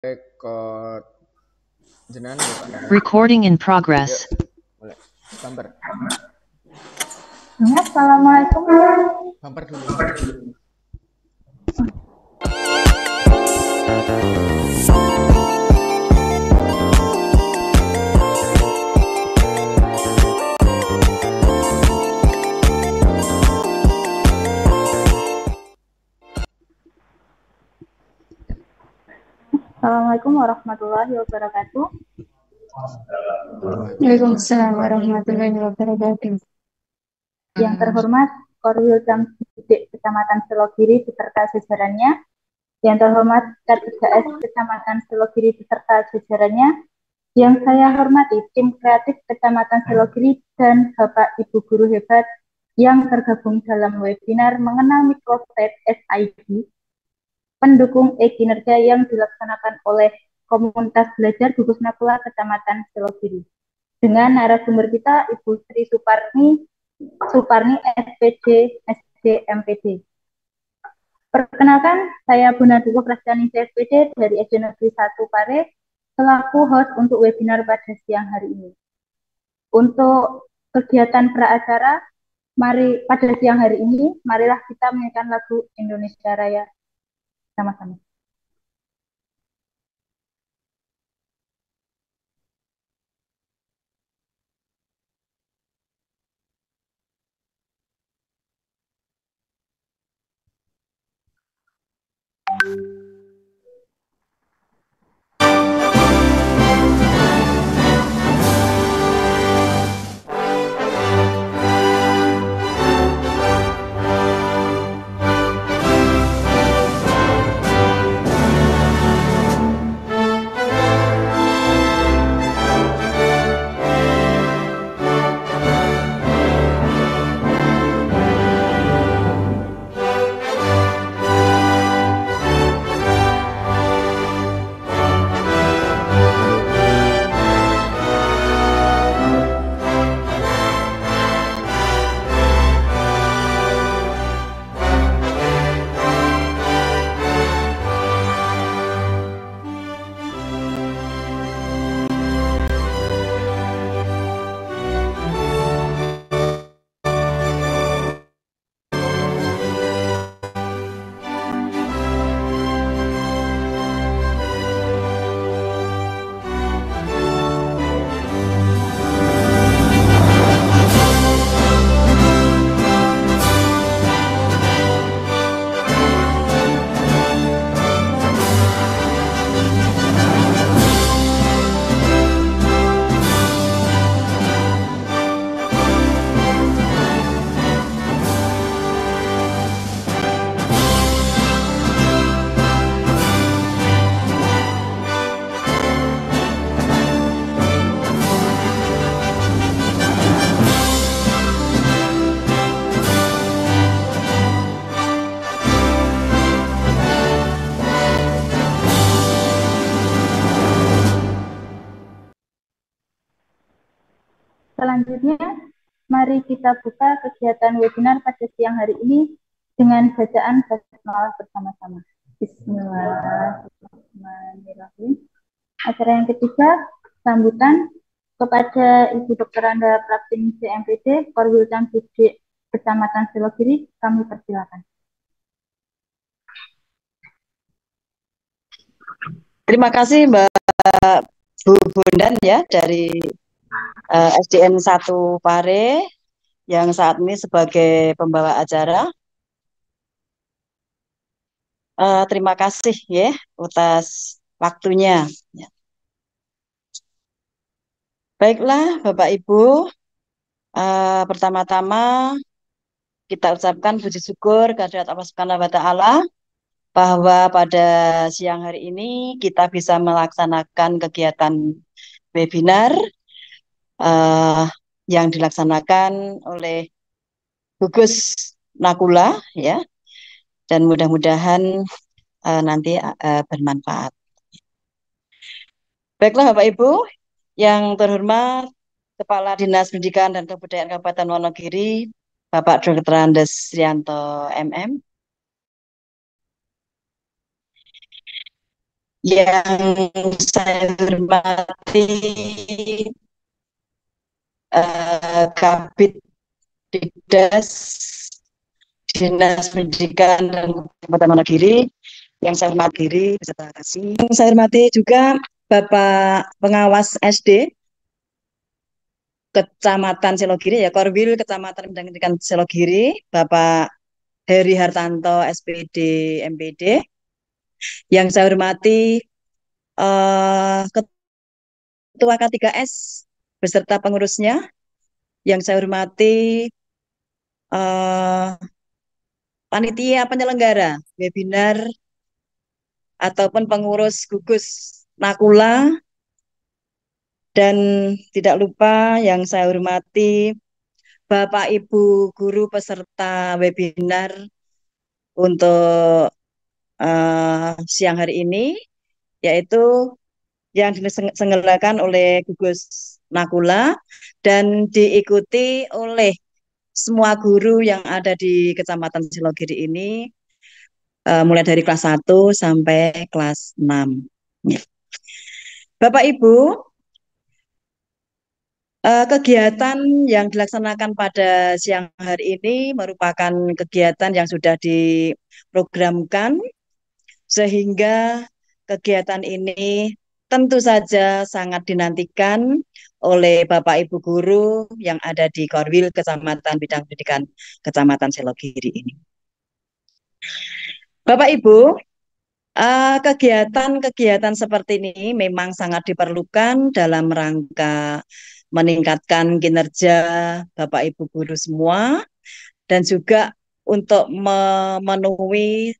Record jenengan nggih Pak Darani. Recording in Yuk, progress. mulai. Bumper. Assalamualaikum. Bumper dulu. Assalamualaikum warahmatullahi wabarakatuh. Waalaikumsalam warahmatullahi wabarakatuh. Yang terhormat Korwil Camdidik Kecamatan Selogiri beserta jajarannya, yang terhormat K3S Kecamatan Selogiri beserta jajarannya, yang saya hormati tim kreatif Kecamatan Selogiri dan Bapak Ibu guru hebat yang tergabung dalam webinar mengenal microsite SID, pendukung e-kinerja yang dilaksanakan oleh komunitas belajar gugus nakula Kecamatan Selogiri. Dengan narasumber kita Ibu Sri Suparni SPD SDMPD. Perkenalkan, saya Bu Naduko Prasetyaning SPD dari SD Negeri 1 Pare, selaku host untuk webinar pada siang hari ini. Untuk kegiatan praacara, pada siang hari ini, marilah kita menyanyikan lagu Indonesia Raya sama-sama. Selanjutnya, mari kita buka kegiatan webinar pada siang hari ini dengan bacaan basmalah bersama-sama. Bismillahirrahmanirrahim. Acara yang ketiga, sambutan kepada Ibu Dr. Anda Praptin CMPD, Korwil Camdidik Kecamatan Selogiri, kami persilakan. Terima kasih Mbak Bu Bondan ya dari SDN 1 Pare yang saat ini sebagai pembawa acara. Terima kasih ya atas waktunya. Ya. Baiklah Bapak Ibu, pertama-tama kita ucapkan puji syukur kehadirat Allah Subhanahu wa Ta'ala bahwa pada siang hari ini kita bisa melaksanakan kegiatan webinar yang dilaksanakan oleh gugus nakula ya, dan mudah-mudahan nanti bermanfaat. Baiklah Bapak Ibu yang terhormat Kepala Dinas Pendidikan dan Kebudayaan Kabupaten Wonogiri, Bapak Dr. Andes Rianto MM. Yang saya hormati Kabid Dikdas Dinas Pendidikan dan Kabupaten Wonogiri, yang saya hormati beserta kasih. Saya hormati juga Bapak Pengawas SD Kecamatan Selogiri, ya Korwil Kecamatan Pendidikan Selogiri, Bapak Heri Hartanto SPD MPD. Yang saya hormati Ketua K3S beserta pengurusnya. Yang saya hormati panitia penyelenggara webinar ataupun pengurus gugus Nakula, dan tidak lupa yang saya hormati Bapak Ibu guru peserta webinar untuk siang hari ini, yaitu yang diselenggarakan oleh gugus Nakula dan diikuti oleh semua guru yang ada di Kecamatan Selogiri ini, mulai dari kelas 1 sampai kelas 6. Bapak Ibu, kegiatan yang dilaksanakan pada siang hari ini merupakan kegiatan yang sudah diprogramkan, sehingga kegiatan ini tentu saja sangat dinantikan oleh Bapak Ibu guru yang ada di Korwil Kecamatan Bidang Pendidikan Kecamatan Selogiri ini. Bapak Ibu, kegiatan-kegiatan seperti ini memang sangat diperlukan dalam rangka meningkatkan kinerja Bapak Ibu guru semua, dan juga untuk memenuhi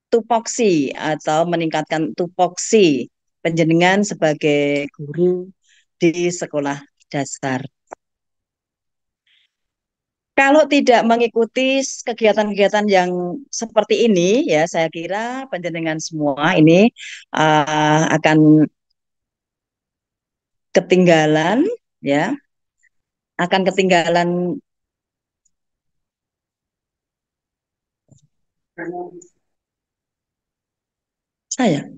tupoksi atau meningkatkan tupoksi penjenengan sebagai guru di sekolah dasar. Kalau tidak mengikuti kegiatan-kegiatan yang seperti ini, ya saya kira penjenengan semua ini akan ketinggalan, ya, akan ketinggalan saya.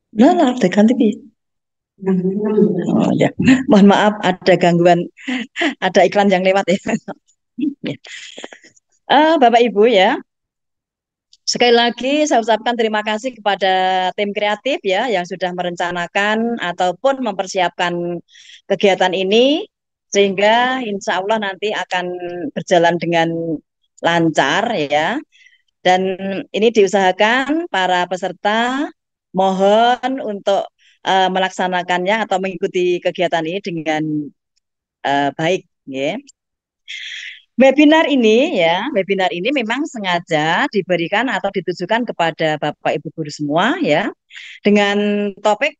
Nah, lah, ganti. Oh, ya. Mohon maaf, ada gangguan, ada iklan yang lewat ya. Bapak Ibu ya, sekali lagi saya ucapkan terima kasih kepada tim kreatif ya yang sudah merencanakan ataupun mempersiapkan kegiatan ini, sehingga insya Allah nanti akan berjalan dengan lancar ya. Dan ini diusahakan para peserta mohon untuk melaksanakannya atau mengikuti kegiatan ini dengan baik ya. Webinar ini memang sengaja diberikan atau ditujukan kepada Bapak Ibu guru semua ya, dengan topik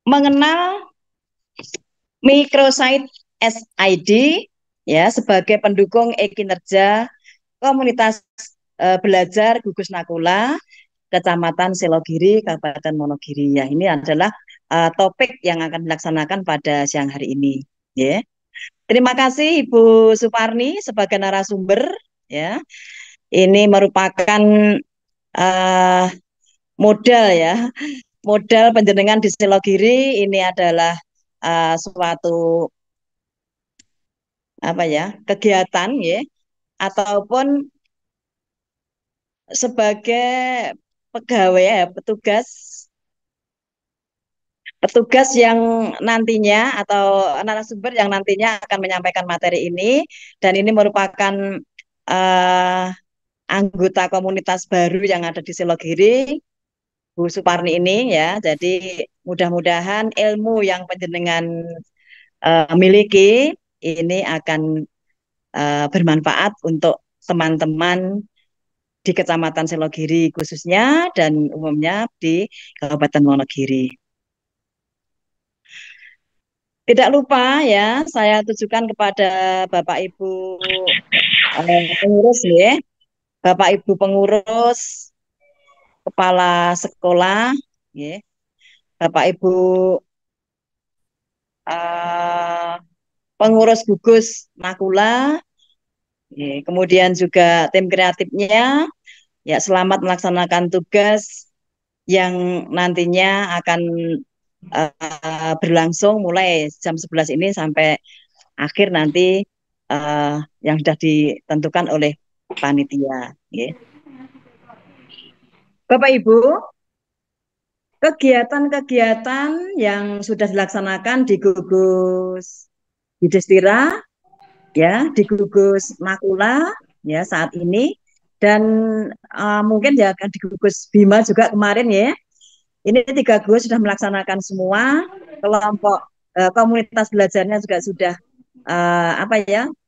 mengenal microsite SID ya sebagai pendukung e-kinerja komunitas belajar gugus Nakula Kecamatan Selogiri, Kabupaten Wonogiri. Ya, ini adalah topik yang akan dilaksanakan pada siang hari ini. Ya. Terima kasih Ibu Suparni sebagai narasumber. Ya, ini merupakan uh, modal ya, modal penjenengan di Selogiri. Ini adalah suatu apa ya kegiatan ya, ataupun sebagai pegawai ya, petugas yang nantinya atau narasumber yang nantinya akan menyampaikan materi ini, dan ini merupakan uh, anggota komunitas baru yang ada di Selogiri, Bu Suparni ini ya. Jadi mudah-mudahan ilmu yang panjenengan miliki ini akan bermanfaat untuk teman-teman di Kecamatan Selogiri khususnya dan umumnya di Kabupaten Wonogiri. Tidak lupa ya, saya tujukan kepada Bapak Ibu pengurus ya, Bapak Ibu pengurus, kepala sekolah, ya, Bapak Ibu pengurus gugus Nakula, Kemudian juga tim kreatifnya, ya selamat melaksanakan tugas yang nantinya akan berlangsung mulai jam 11 ini sampai akhir nanti yang sudah ditentukan oleh panitia. Bapak Ibu, kegiatan-kegiatan yang sudah dilaksanakan di gugus Yudhistira, ya, di gugus Nakula, ya saat ini, dan mungkin ya akan di gugus Bima juga kemarin ya. Ini 3 gugus sudah melaksanakan semua, kelompok komunitas belajarnya juga sudah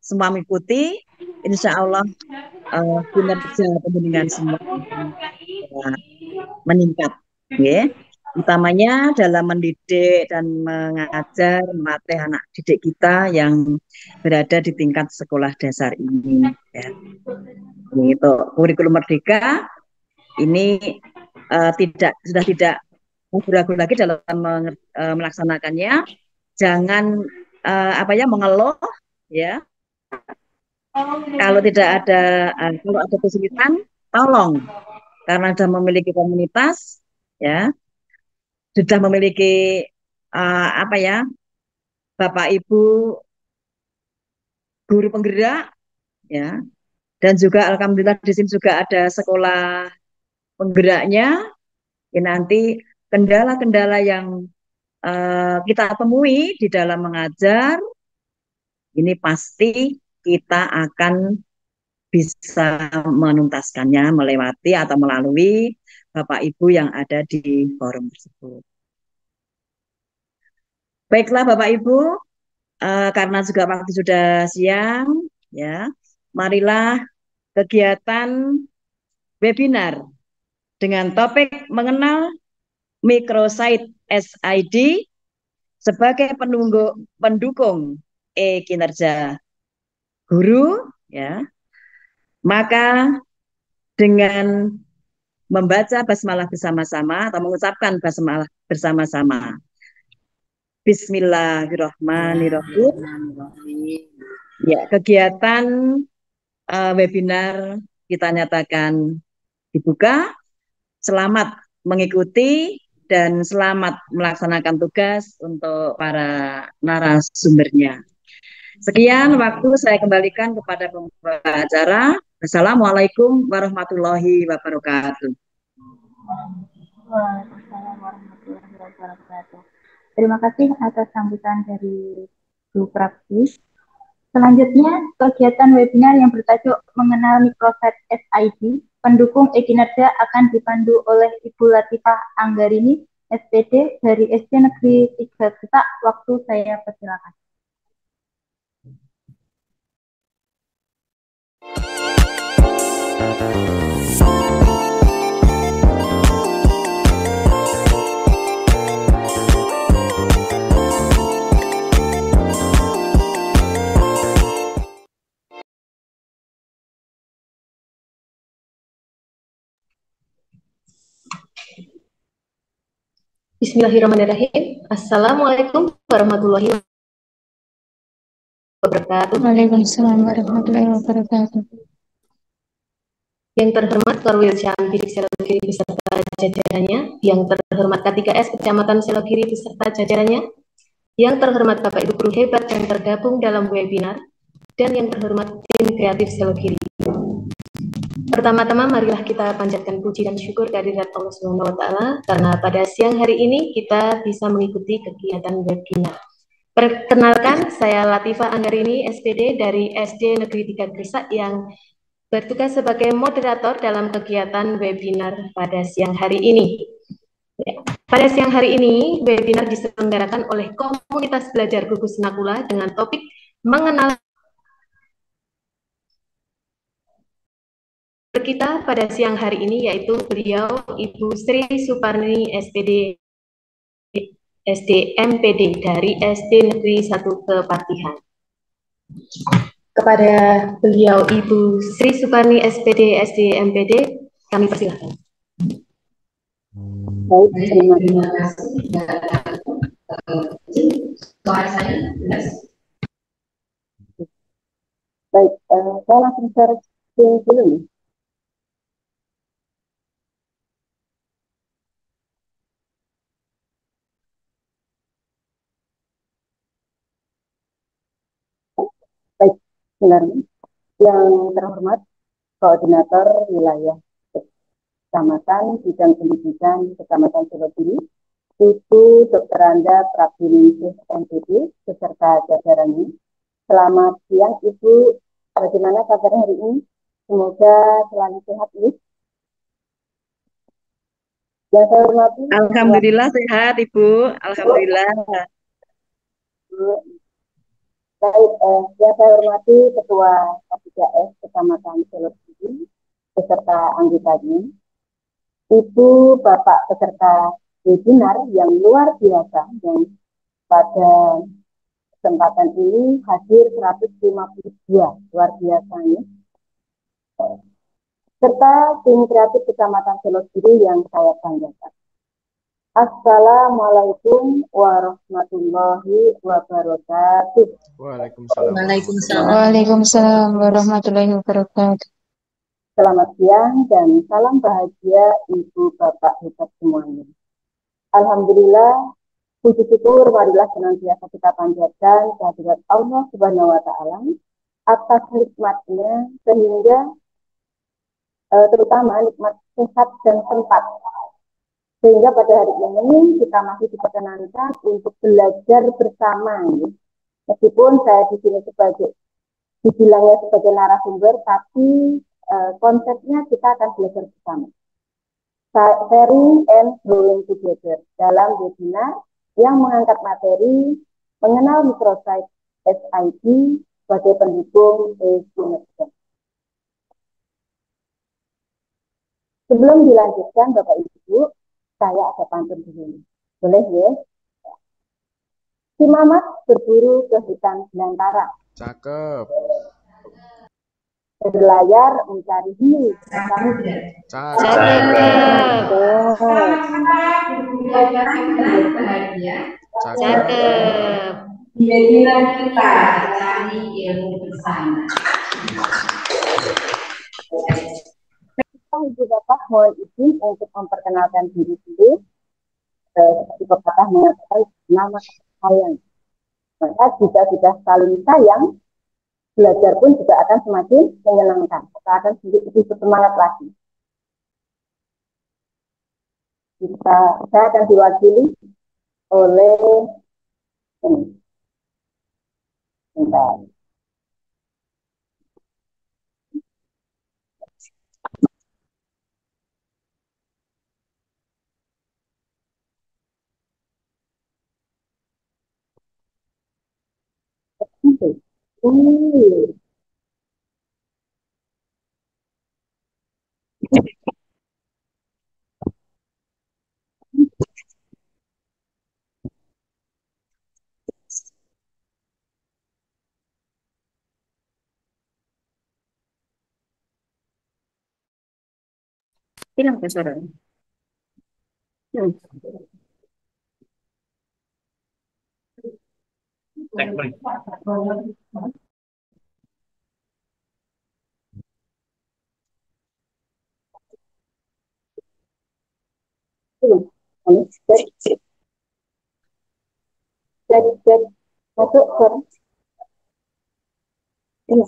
semua mengikuti. Insya Allah kinerja pembimbingan semua meningkat, ya. Utamanya dalam mendidik dan mengajar, melatih anak didik kita yang berada di tingkat sekolah dasar ini. Ya. Itu kurikulum Merdeka ini sudah tidak ragu lagi dalam melaksanakannya. Jangan mengeluh, ya. Kalau ada kesulitan, tolong, karena sudah memiliki komunitas, ya, sudah memiliki Bapak Ibu guru penggerak, ya, dan juga alhamdulillah di sini juga ada sekolah penggeraknya. Ya, nanti kendala-kendala yang kita temui di dalam mengajar ini pasti kita akan bisa menuntaskannya melewati atau melalui Bapak Ibu yang ada di forum tersebut. Baiklah Bapak Ibu, karena juga waktu sudah siang, ya, marilah kegiatan webinar dengan topik mengenal microsite SID sebagai pendukung kinerja guru, ya. Maka dengan membaca basmalah bersama-sama atau mengucapkan basmalah bersama-sama. Bismillahirrahmanirrahim. Ya, kegiatan webinar kita nyatakan dibuka. Selamat mengikuti dan selamat melaksanakan tugas untuk para narasumbernya. Sekian waktu saya kembalikan kepada pembawa acara. Assalamualaikum warahmatullahi wabarakatuh. Waalaikumsalam warahmatullahi wabarakatuh. Terima kasih atas sambutan dari Bu Prapti. Selanjutnya, kegiatan webinar yang bertajuk Mengenal Microsite SID, pendukung e-kinerja akan dipandu oleh Ibu Latifah Anggarini, SPD dari SD Negeri 3 Getak. Waktu saya persilakan. Bismillahirrahmanirrahim. Assalamualaikum warahmatullahi wabarakatuh. Waalaikumsalam warahmatullahi wabarakatuh. Yang terhormat Korwil Campik Selogiri beserta jajarannya, yang terhormat K3S Kecamatan Selogiri beserta jajarannya, yang terhormat Bapak Ibu guru hebat yang tergabung dalam webinar, dan yang terhormat tim kreatif Selogiri. Pertama-tama marilah kita panjatkan puji dan syukur kehadirat Allah Subhanahu wa taala karena pada siang hari ini kita bisa mengikuti kegiatan webinar. Perkenalkan, saya Latifah Anggarini, SPD dari SD Negeri 3 Grisak yang bertugas sebagai moderator dalam kegiatan webinar pada siang hari ini. Pada siang hari ini, webinar diselenggarakan oleh komunitas belajar gugus Nakula dengan topik mengenal kita pada siang hari ini, yaitu beliau Ibu Sri Suparni SPD SD MPD dari SD Negeri 1 Kepatihan. Kepada beliau Ibu Sri Suparni SPD SD MPD, kami persilahkan. Baik, terima kasih. Suara saya jelas? Baik, saya langsung share screen dulu nih. Baik, sebenarnya yang terhormat Koordinator Wilayah Kecamatan Bidang Pendidikan Kecamatan Selogiri, Ibu Dr. Anda Prabiningsih MPD beserta jajarannya. Selamat siang Ibu, bagaimana kabarnya hari ini? Semoga selalu sehat, Ibu. Yang saya hormati, Alhamdulillah sehat Ibu, Alhamdulillah. baik, yang saya hormati Ketua K3S Kecamatan Selogiri beserta anggotanya, Ibu Bapak peserta webinar yang luar biasa yang pada kesempatan ini hadir 152 luar biasanya, serta tim kreatif Kecamatan Selogiri yang saya banggakan. Assalamualaikum warahmatullahi wabarakatuh. Waalaikumsalam. Waalaikumsalam warahmatullahi wabarakatuh. Selamat siang dan salam bahagia Ibu Bapak hebat semuanya. Alhamdulillah, puji syukur marilah senantiasa kita panjatkan kehadirat Allah Subhanahu wa taala atas nikmatnya sehingga terutama nikmat sehat dan sempat. Sehingga pada hari ini kita masih diperkenankan untuk belajar bersama. Meskipun saya di sini dibilangnya sebagai narasumber, tapi konsepnya kita akan belajar bersama. Sharing and growing together dalam webinar yang mengangkat materi mengenal microsite SIP sebagai pendukung e-kinerja. Sebelum dilanjutkan Bapak Ibu, saya ada pantun dulu. Boleh ya? Si Mamat berburu ke hutan belantara. Cakep. Berlayar mencari hiu. Cakep. Cakep. Bila kita cari ilmu bersama. Ibu Bapak mohon izin untuk memperkenalkan diri dulu. Seperti pepatah mengatakan nama sayang. Maka jika sudah saling sayang, belajar pun juga akan semakin menyenangkan. Kita akan lebih bersemangat lagi. Saya akan diwakili oleh ini. Bentar. Hilang ke suara. Cek masuk suara. Ini.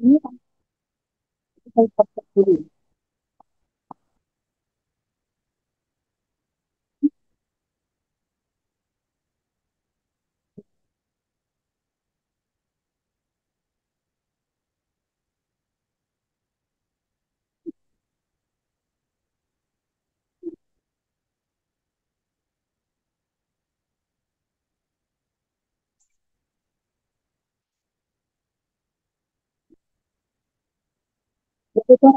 Ini saya pakai dulu. Itu kan.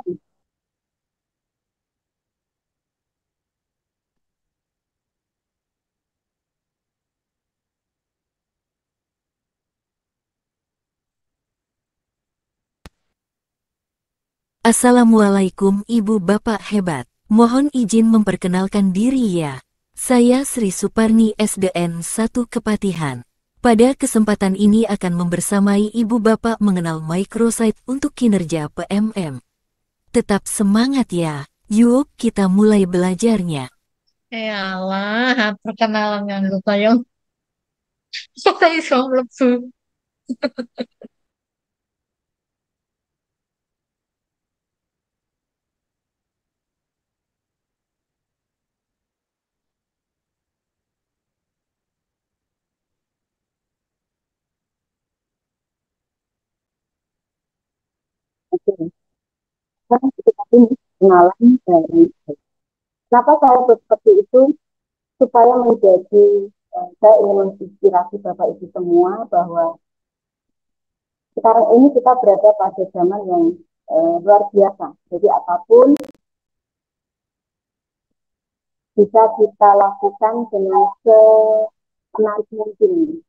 Assalamualaikum Ibu Bapak hebat. Mohon izin memperkenalkan diri ya. Saya Sri Suparni SDN 1 Kepatihan. Pada kesempatan ini akan membersamai Ibu Bapak mengenal microsite untuk kinerja PMM. Tetap semangat ya. Yuk kita mulai belajarnya. Ya Allah, perkenalan yang lupa yang saya iso mlebu. Oke. Kan kita ini kenalan dari kenapa saya seperti itu supaya menjadi saya ingin menginspirasi Bapak Ibu semua bahwa sekarang ini kita berada pada zaman yang luar biasa. Jadi apapun bisa kita lakukan dengan semenarik mungkin.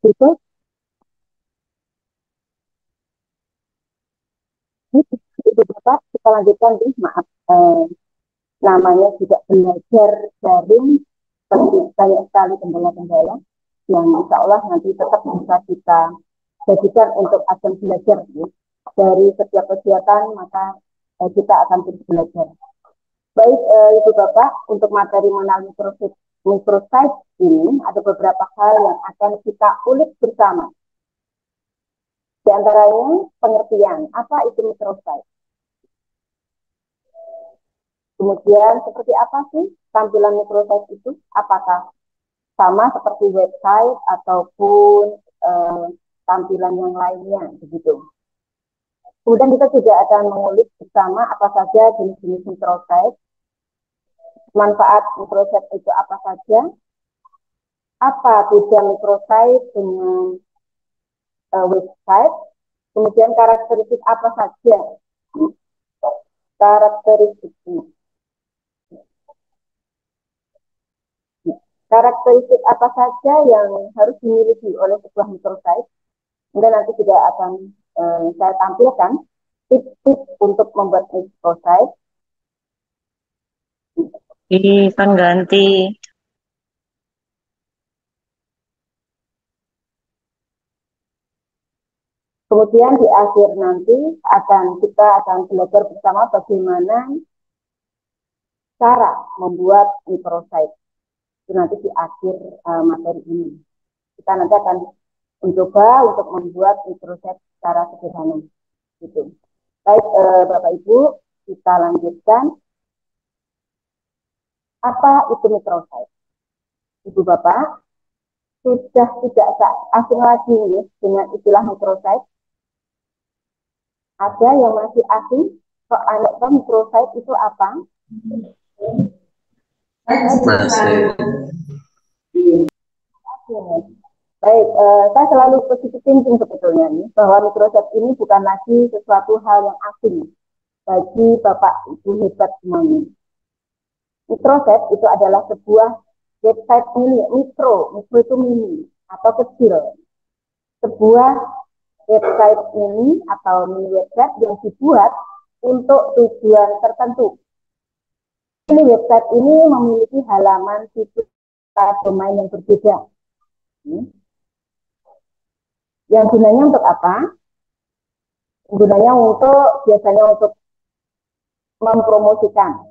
Itu itu Bapak kita lanjutkan maaf namanya juga belajar daring seperti banyak sekali kendala-kendala yang insya Allah nanti tetap bisa kita jadikan untuk ajang belajar ya. Dari setiap kegiatan maka kita akan terus belajar. Baik Ibu Bapak, untuk materi mengenal microsite ini ada beberapa hal yang akan kita ulik bersama. Di antaranya pengertian apa itu microsite. Kemudian seperti apa sih tampilan microsite itu? Apakah sama seperti website ataupun tampilan yang lainnya begitu. Kemudian kita juga akan mengulik bersama apa saja jenis-jenis microsite, manfaat microsite itu apa saja, apa beda microsite dengan website, kemudian karakteristik apa saja karakteristiknya. Karakteristik apa saja yang harus dimiliki oleh sebuah microsite. Kemudian nanti juga akan saya tampilkan tips-tips untuk membuat microsite. Kan ganti. Kemudian di akhir nanti kita akan belajar bersama bagaimana cara membuat microsite. Itu nanti di akhir materi ini. Kita nanti akan mencoba untuk membuat microsite secara sederhana. Gitu. Baik Bapak Ibu, kita lanjutkan. Apa itu microsite? Ibu Bapak, sudah tidak asing lagi ya, dengan istilah microsite. Ada yang masih asing? Soal microsite itu apa? Masih. Baik, saya selalu positif thinking sebetulnya nih, bahwa microsite ini bukan lagi sesuatu hal yang asing bagi Bapak Ibu hebat semuanya. Microsite itu adalah sebuah website mikro itu mini atau kecil. Sebuah website mini atau mini website yang dibuat untuk tujuan tertentu. Ini website ini memiliki halaman situs domain yang berbeda. Yang gunanya untuk apa? Gunanya biasanya untuk mempromosikan,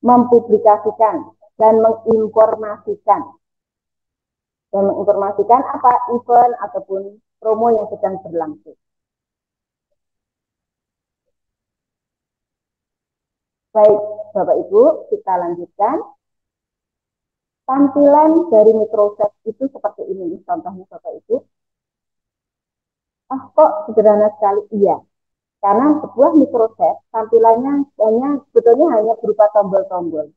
mempublikasikan, dan menginformasikan. Dan menginformasikan apa event ataupun promo yang sedang berlangsung. Baik, Bapak Ibu, kita lanjutkan. Tampilan dari microsite itu seperti ini, contohnya Bapak Ibu. Ah, kok sederhana sekali? Iya, karena sebuah mikroset tampilannya sebetulnya hanya berupa tombol-tombol.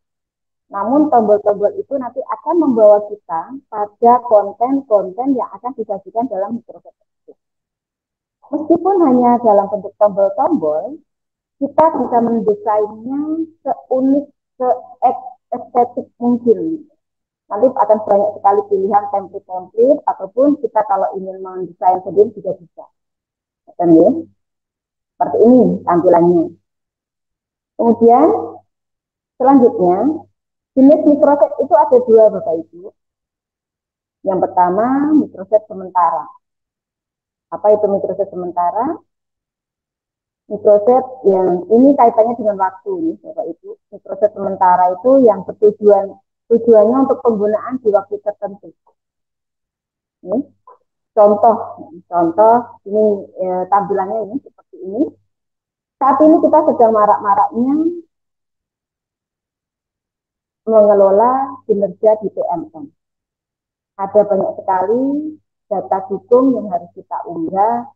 Namun tombol-tombol itu nanti akan membawa kita pada konten-konten yang akan disajikan dalam mikroset tersebut. Meskipun hanya dalam bentuk tombol-tombol, kita bisa mendesainnya seunik, estetik mungkin. Nanti akan banyak sekali pilihan template-template, ataupun kita kalau ingin mendesain sendiri juga bisa. Seperti ini tampilannya. Kemudian selanjutnya, jenis mikroset itu ada dua, Bapak Ibu. Yang pertama, mikroset sementara. Apa itu mikroset sementara? Mikroset yang ini kaitannya dengan waktu nih, Bapak Ibu. Mikroset sementara itu yang tujuannya untuk penggunaan di waktu tertentu. Ini contoh ini tampilannya ini seperti ini. Saat ini kita sedang marak-maraknya mengelola kinerja di PMM. Ada banyak sekali data dukung yang harus kita unggah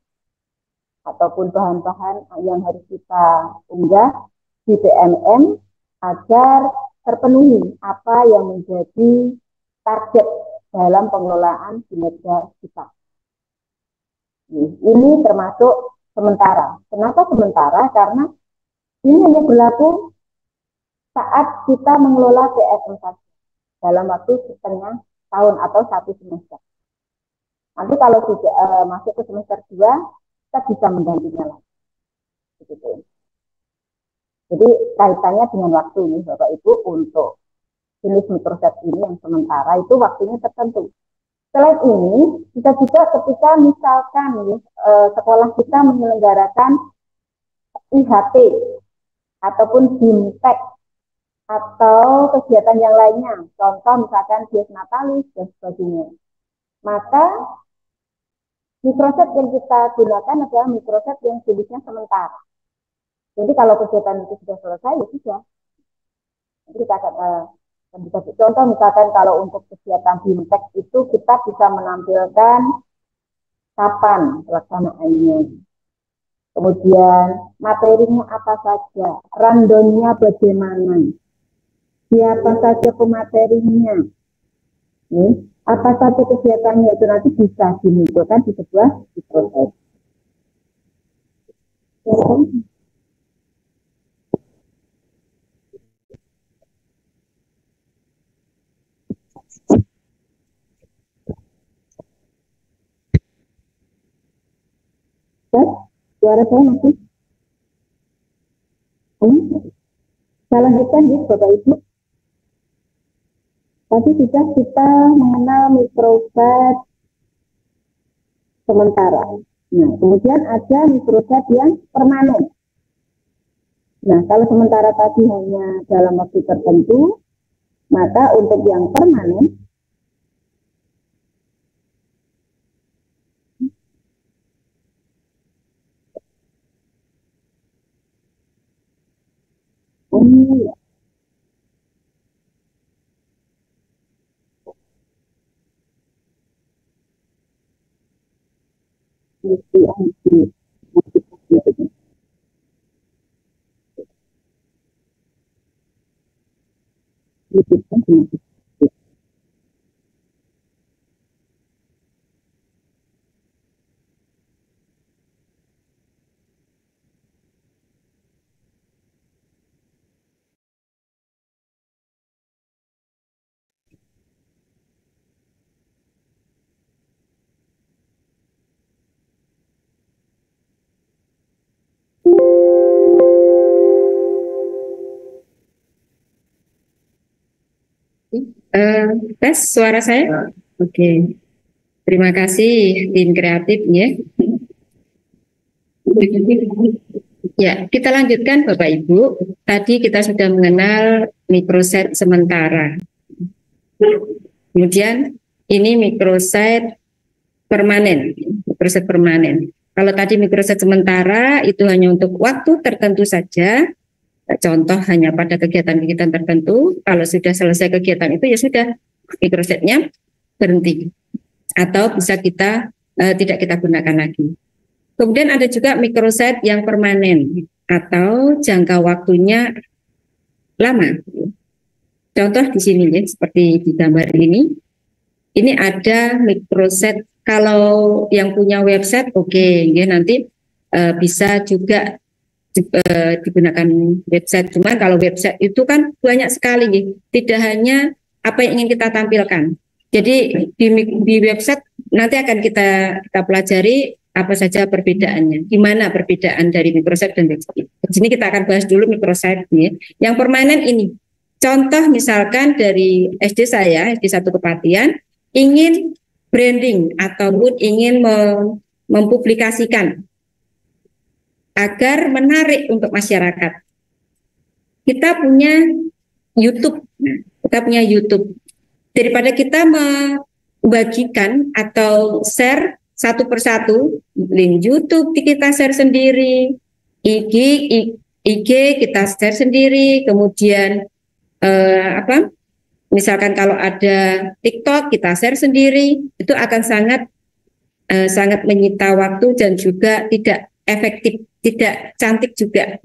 ataupun bahan-bahan yang harus kita unggah di PMM agar terpenuhi apa yang menjadi target dalam pengelolaan kinerja kita. Ini termasuk sementara. Kenapa sementara? Karena ini hanya berlaku saat kita mengelola PMM saja dalam waktu setengah tahun atau 1 semester. Nanti kalau sudah masuk ke semester 2, kita bisa mendampinginya lagi. Begitu. Jadi kaitannya dengan waktu ini, Bapak Ibu, untuk jenis mikroset ini yang sementara itu waktunya tertentu. Selain ini, kita juga ketika misalkan sekolah kita menyelenggarakan IHT ataupun BIMTEK atau kegiatan yang lainnya, contoh misalkan Dies Natalis dan sebagainya, maka mikroset yang kita gunakan adalah mikroset yang jenisnya sementara. Jadi kalau kegiatan itu sudah selesai, ya sudah. Jadi kita akan contoh misalkan kalau untuk kegiatan BIMTEK itu kita bisa menampilkan kapan pelaksanaannya, kemudian materinya apa saja, rundown-nya bagaimana, siapa saja pematerinya, apa saja kegiatannya, itu nanti bisa dimunculkan di sebuah mikroset. Suara saya masih? Saya lanjutkan ya, Bapak Ibu. Tadi sudah kita mengenal mikroset sementara. Nah, kemudian ada mikroset yang permanen. Nah, kalau sementara tadi hanya dalam waktu tertentu, maka untuk yang permanen, Tes suara saya? Oke. Terima kasih tim kreatif ya. Ya, kita lanjutkan Bapak Ibu. Tadi kita sudah mengenal mikroset sementara. Kemudian ini mikroset permanen. Mikroset permanen. Kalau tadi mikroset sementara itu hanya untuk waktu tertentu saja. Contoh hanya pada kegiatan-kegiatan tertentu. Kalau sudah selesai kegiatan itu ya sudah, mikrosetnya berhenti atau bisa kita tidak kita gunakan lagi. Kemudian ada juga microsite yang permanen atau jangka waktunya lama. Contoh di sini ya, seperti di gambar ini. Ini ada microsite. Kalau yang punya website, oke, ya, nanti bisa juga digunakan website. Cuma kalau website itu kan banyak sekali, ya. Tidak hanya apa yang ingin kita tampilkan. Jadi di website nanti akan kita pelajari apa saja perbedaannya. Gimana perbedaan dari microsite dan website. Di sini kita akan bahas dulu microsite, ya. Yang permanen ini. Contoh misalkan dari SD saya, SD 1 Kepatihan, ingin branding ataupun ingin mempublikasikan agar menarik untuk masyarakat. Kita punya YouTube. Daripada kita membagikan atau share satu persatu, link YouTube kita share sendiri, IG kita share sendiri, kemudian misalkan kalau ada TikTok kita share sendiri, itu akan sangat menyita waktu dan juga tidak efektif, tidak cantik juga.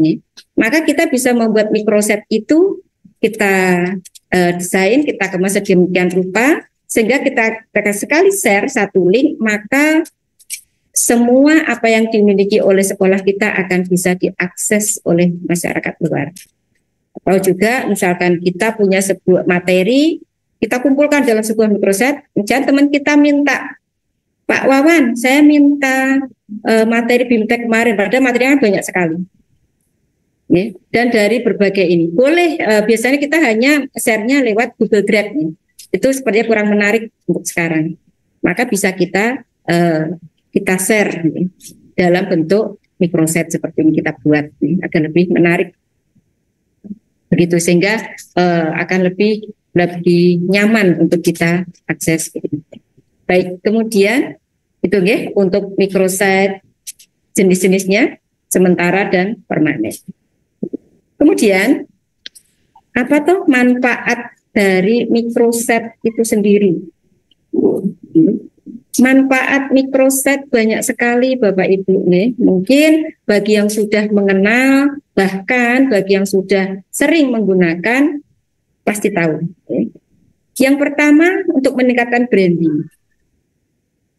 Maka kita bisa membuat microsite itu kita desain, kita kemas sedemikian rupa sehingga kita sekali share satu link, maka semua apa yang dimiliki oleh sekolah kita akan bisa diakses oleh masyarakat luar. Atau juga misalkan kita punya sebuah materi, kita kumpulkan dalam sebuah microsite, misalnya teman kita minta, Pak Wawan, saya minta materi BIMTEK kemarin, padahal materinya banyak sekali. Ya, dan dari berbagai ini. Boleh, biasanya kita hanya share-nya lewat Google Drive. Ya. Itu sepertinya kurang menarik untuk sekarang. Maka bisa kita share ya, dalam bentuk microsite seperti ini kita buat, ya, agar lebih menarik. Begitu sehingga akan lebih nyaman untuk kita akses. Baik, kemudian itu ya untuk microsite jenis-jenisnya sementara dan permanen. Kemudian apa tuh manfaat dari microsite itu sendiri? Manfaat microsite banyak sekali Bapak Ibu nih. Mungkin bagi yang sudah mengenal, bahkan bagi yang sudah sering menggunakan pasti tahu. Yang pertama untuk meningkatkan branding.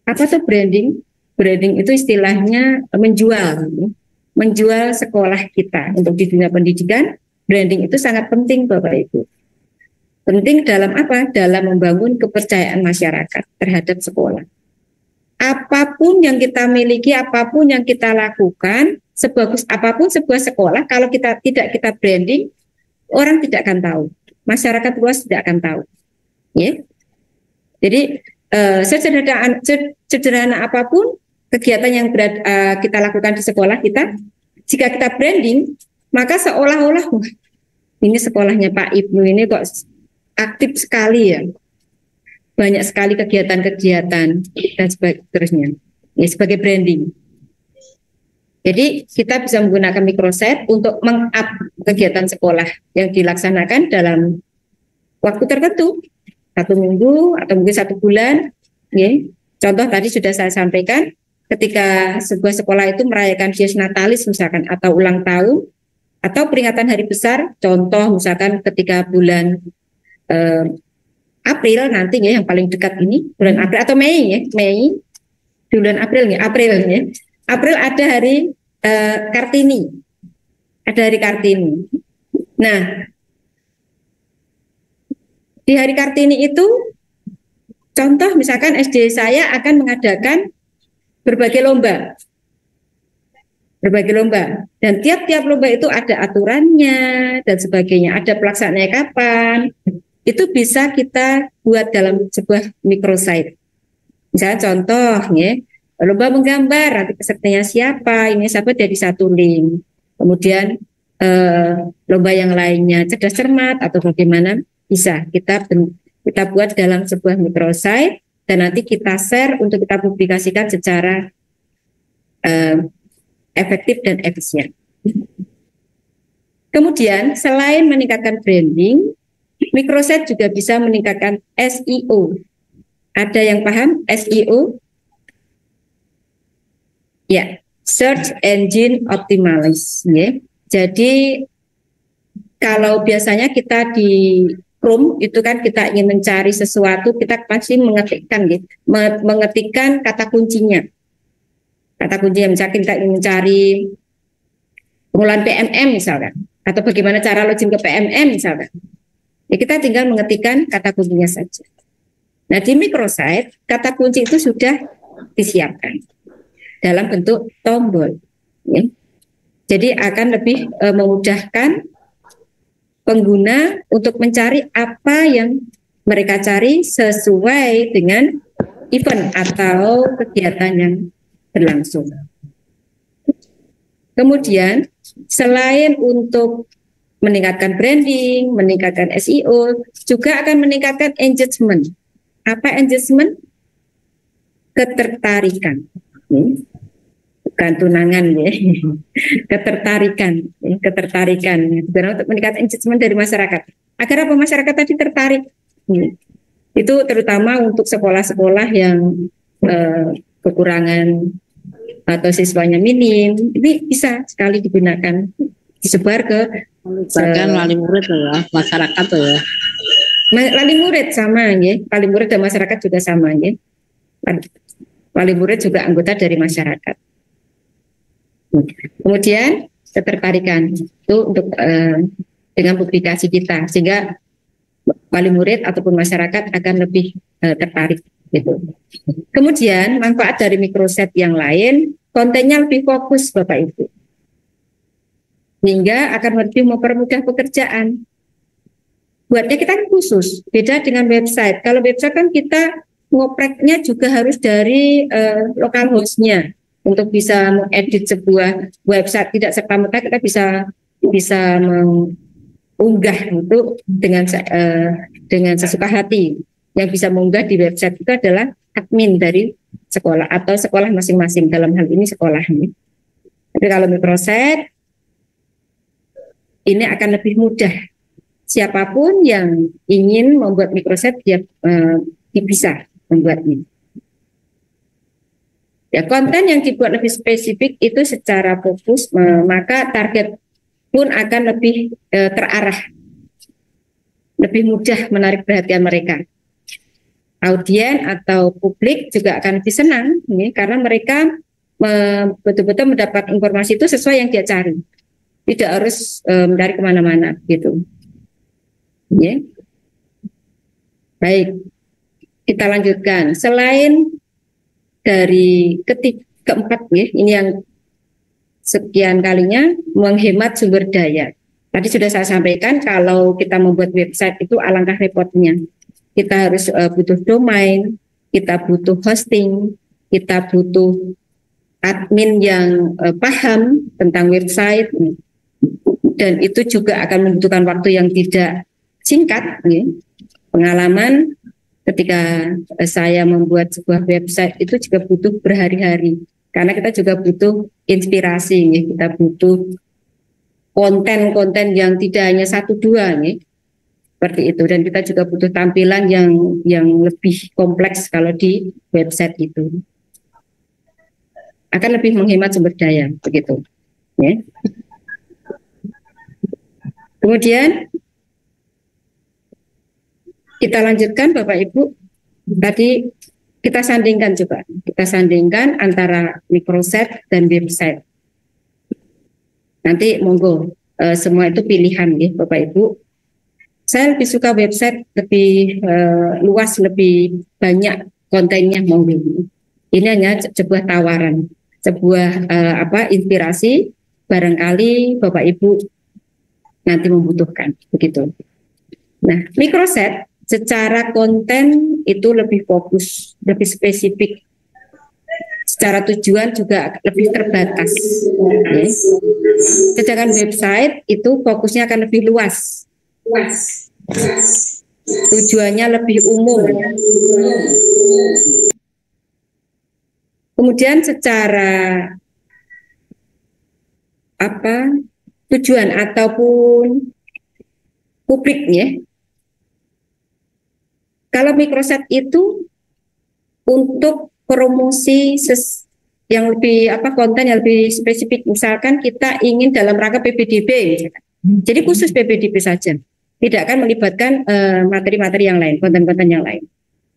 Apa tuh branding? Branding itu istilahnya menjual sekolah kita. Untuk di dunia pendidikan, branding itu sangat penting Bapak Ibu. Penting dalam apa? Dalam membangun kepercayaan masyarakat terhadap sekolah. Apapun yang kita miliki, apapun yang kita lakukan, sebagus apapun sebuah sekolah, kalau kita tidak kita branding, orang tidak akan tahu, masyarakat luas tidak akan tahu. Ya, jadi sederhana apapun kegiatan yang kita lakukan di sekolah kita, jika kita branding, maka seolah-olah ini sekolahnya Pak Ibnu ini kok aktif sekali ya. Banyak sekali kegiatan-kegiatan dan seterusnya ya, sebagai branding. Jadi kita bisa menggunakan microsite untuk meng-up kegiatan sekolah yang dilaksanakan dalam waktu tertentu, 1 minggu atau mungkin 1 bulan. Ya. Contoh tadi sudah saya sampaikan, ketika sebuah sekolah itu merayakan Dies Natalis misalkan atau ulang tahun atau peringatan hari besar, contoh misalkan ketika bulan April nanti ya, yang paling dekat ini bulan April atau Mei ya, Mei di bulan April ya, April ada hari Kartini, ada hari Kartini. Nah, di hari Kartini itu contoh misalkan SD saya akan mengadakan berbagai lomba dan tiap-tiap lomba itu ada aturannya dan sebagainya, ada pelaksanaannya kapan. Itu bisa kita buat dalam sebuah microsite. Misalnya contoh ya, lomba menggambar, nanti pesertanya siapa, ini siapa dari satu link. Kemudian lomba yang lainnya cerdas cermat atau bagaimana bisa kita buat dalam sebuah microsite dan nanti kita share untuk kita publikasikan secara efektif dan efisien. Kemudian selain meningkatkan branding, microsite juga bisa meningkatkan SEO. Ada yang paham SEO? Ya, search engine optimization. Ya. Jadi kalau biasanya kita di Chrome itu kan kita ingin mencari sesuatu, kita pasti mengetikkan, gitu, mengetikkan kata kuncinya. Kata kuncinya misalkan kita ingin mencari pengolahan PMM misalkan, atau bagaimana cara login ke PMM misalkan. Ya, kita tinggal mengetikkan kata kuncinya saja. Nah, di microsite kata kunci itu sudah disiapkan dalam bentuk tombol. Ya. Jadi akan lebih memudahkan pengguna untuk mencari apa yang mereka cari sesuai dengan event atau kegiatan yang berlangsung. Kemudian selain untuk meningkatkan branding, meningkatkan SEO, juga akan meningkatkan engagement. Apa engagement? Ketertarikan. Bukan tunangan ya. Ketertarikan, ya. Ketertarikan. Untuk meningkatkan engagement dari masyarakat. Agar apa masyarakat tadi tertarik. Ya. Itu terutama untuk sekolah-sekolah yang kekurangan atau siswanya minim, ini bisa sekali digunakan, disebar ke bahkan wali murid ya, masyarakat tuh ya. Wali murid sama ya, wali murid dan masyarakat juga sama ya. Wali murid juga anggota dari masyarakat. Kemudian ketertarikan itu untuk dengan publikasi kita, sehingga wali murid ataupun masyarakat akan lebih tertarik. Gitu. Kemudian manfaat dari microsite yang lain, kontennya lebih fokus Bapak Ibu, hingga akan lebih mempermudah pekerjaan. Buatnya kita khusus, beda dengan website. Kalau website kan kita ngopreknya juga harus dari lokal hostnya untuk bisa mengedit sebuah website. Tidak serta-merta kita bisa mengunggah itu dengan sesuka hati. Yang bisa mengunggah di website itu adalah admin dari sekolah atau sekolah masing-masing, dalam hal ini sekolahnya. Tapi kalau microsite ini akan lebih mudah. Siapapun yang ingin membuat microsite dia bisa membuatnya. Ya, konten yang dibuat lebih spesifik itu secara fokus, maka target pun akan lebih terarah, lebih mudah menarik perhatian mereka. Audien atau publik juga akan lebih senang ya, karena mereka betul-betul mendapat informasi itu sesuai yang dia cari, tidak harus mencari kemana-mana gitu ya. Baik, kita lanjutkan. Selain dari keempat ya, ini yang sekian kalinya menghemat sumber daya. Tadi sudah saya sampaikan kalau kita membuat website itu alangkah repotnya. Kita harus butuh domain, kita butuh hosting, kita butuh admin yang paham tentang website, dan itu juga akan membutuhkan waktu yang tidak singkat. Ya. Pengalaman ketika saya membuat sebuah website itu juga butuh berhari-hari, karena kita juga butuh inspirasi, ya. Kita butuh konten-konten yang tidak hanya 1-2, ya. Seperti itu, dan kita juga butuh tampilan yang lebih kompleks kalau di website itu. Akan lebih menghemat sumber daya, begitu. Ya. Kemudian kita lanjutkan Bapak Ibu, tadi kita sandingkan coba, kita sandingkan antara microsite dan website. Nanti monggo semua itu pilihan ya Bapak Ibu. Saya lebih suka website, lebih luas, lebih banyak kontennya monggo. Ini hanya sebuah tawaran, sebuah inspirasi, barangkali Bapak Ibu nanti membutuhkan begitu. Nah, microsite secara konten itu lebih fokus, lebih spesifik. Secara tujuan juga lebih terbatas. Okay. Sedangkan website itu fokusnya akan lebih luas. Tujuannya lebih umum. Kemudian secara tujuan ataupun publik ya. Kalau microsite itu untuk promosi yang lebih konten yang lebih spesifik. Misalkan kita ingin dalam rangka PPDB, misalkan. Jadi khusus PPDB saja, tidak akan melibatkan materi-materi yang lain, konten-konten yang lain.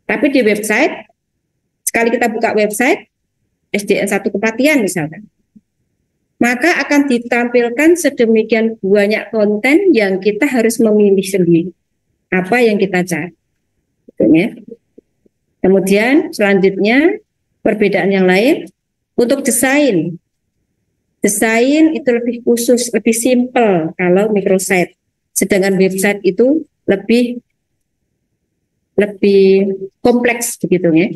Tapi di website, sekali kita buka website SDN 1 Kepatihan misalkan, maka akan ditampilkan sedemikian banyak konten yang kita harus memilih sendiri apa yang kita cari. Ya. Kemudian selanjutnya perbedaan yang lain untuk desain. Desain itu lebih khusus, lebih simpel kalau microsite. Sedangkan website itu lebih kompleks begitu ya.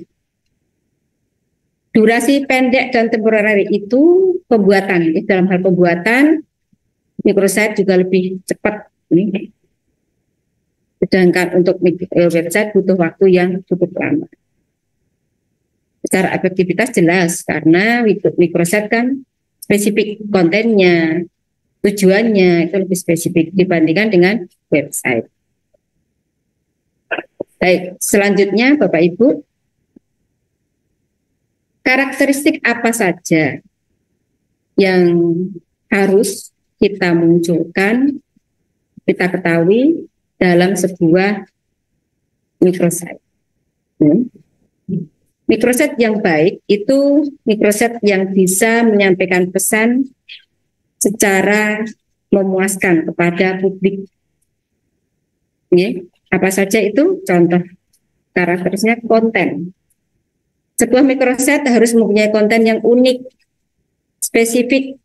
Durasi pendek dan temporary itu pembuatan. Dalam hal pembuatan microsite juga lebih cepat. Sedangkan untuk website butuh waktu yang cukup lama. Secara efektivitas jelas karena microsite kan spesifik kontennya, tujuannya itu lebih spesifik dibandingkan dengan website. Baik, selanjutnya Bapak Ibu, karakteristik apa saja yang harus kita munculkan, kita ketahui dalam sebuah microsite. Microsite yang baik itu microsite yang bisa menyampaikan pesan secara memuaskan kepada publik. Apa saja itu? Contoh karakteristiknya konten. Sebuah microsite harus mempunyai konten yang unik, spesifik,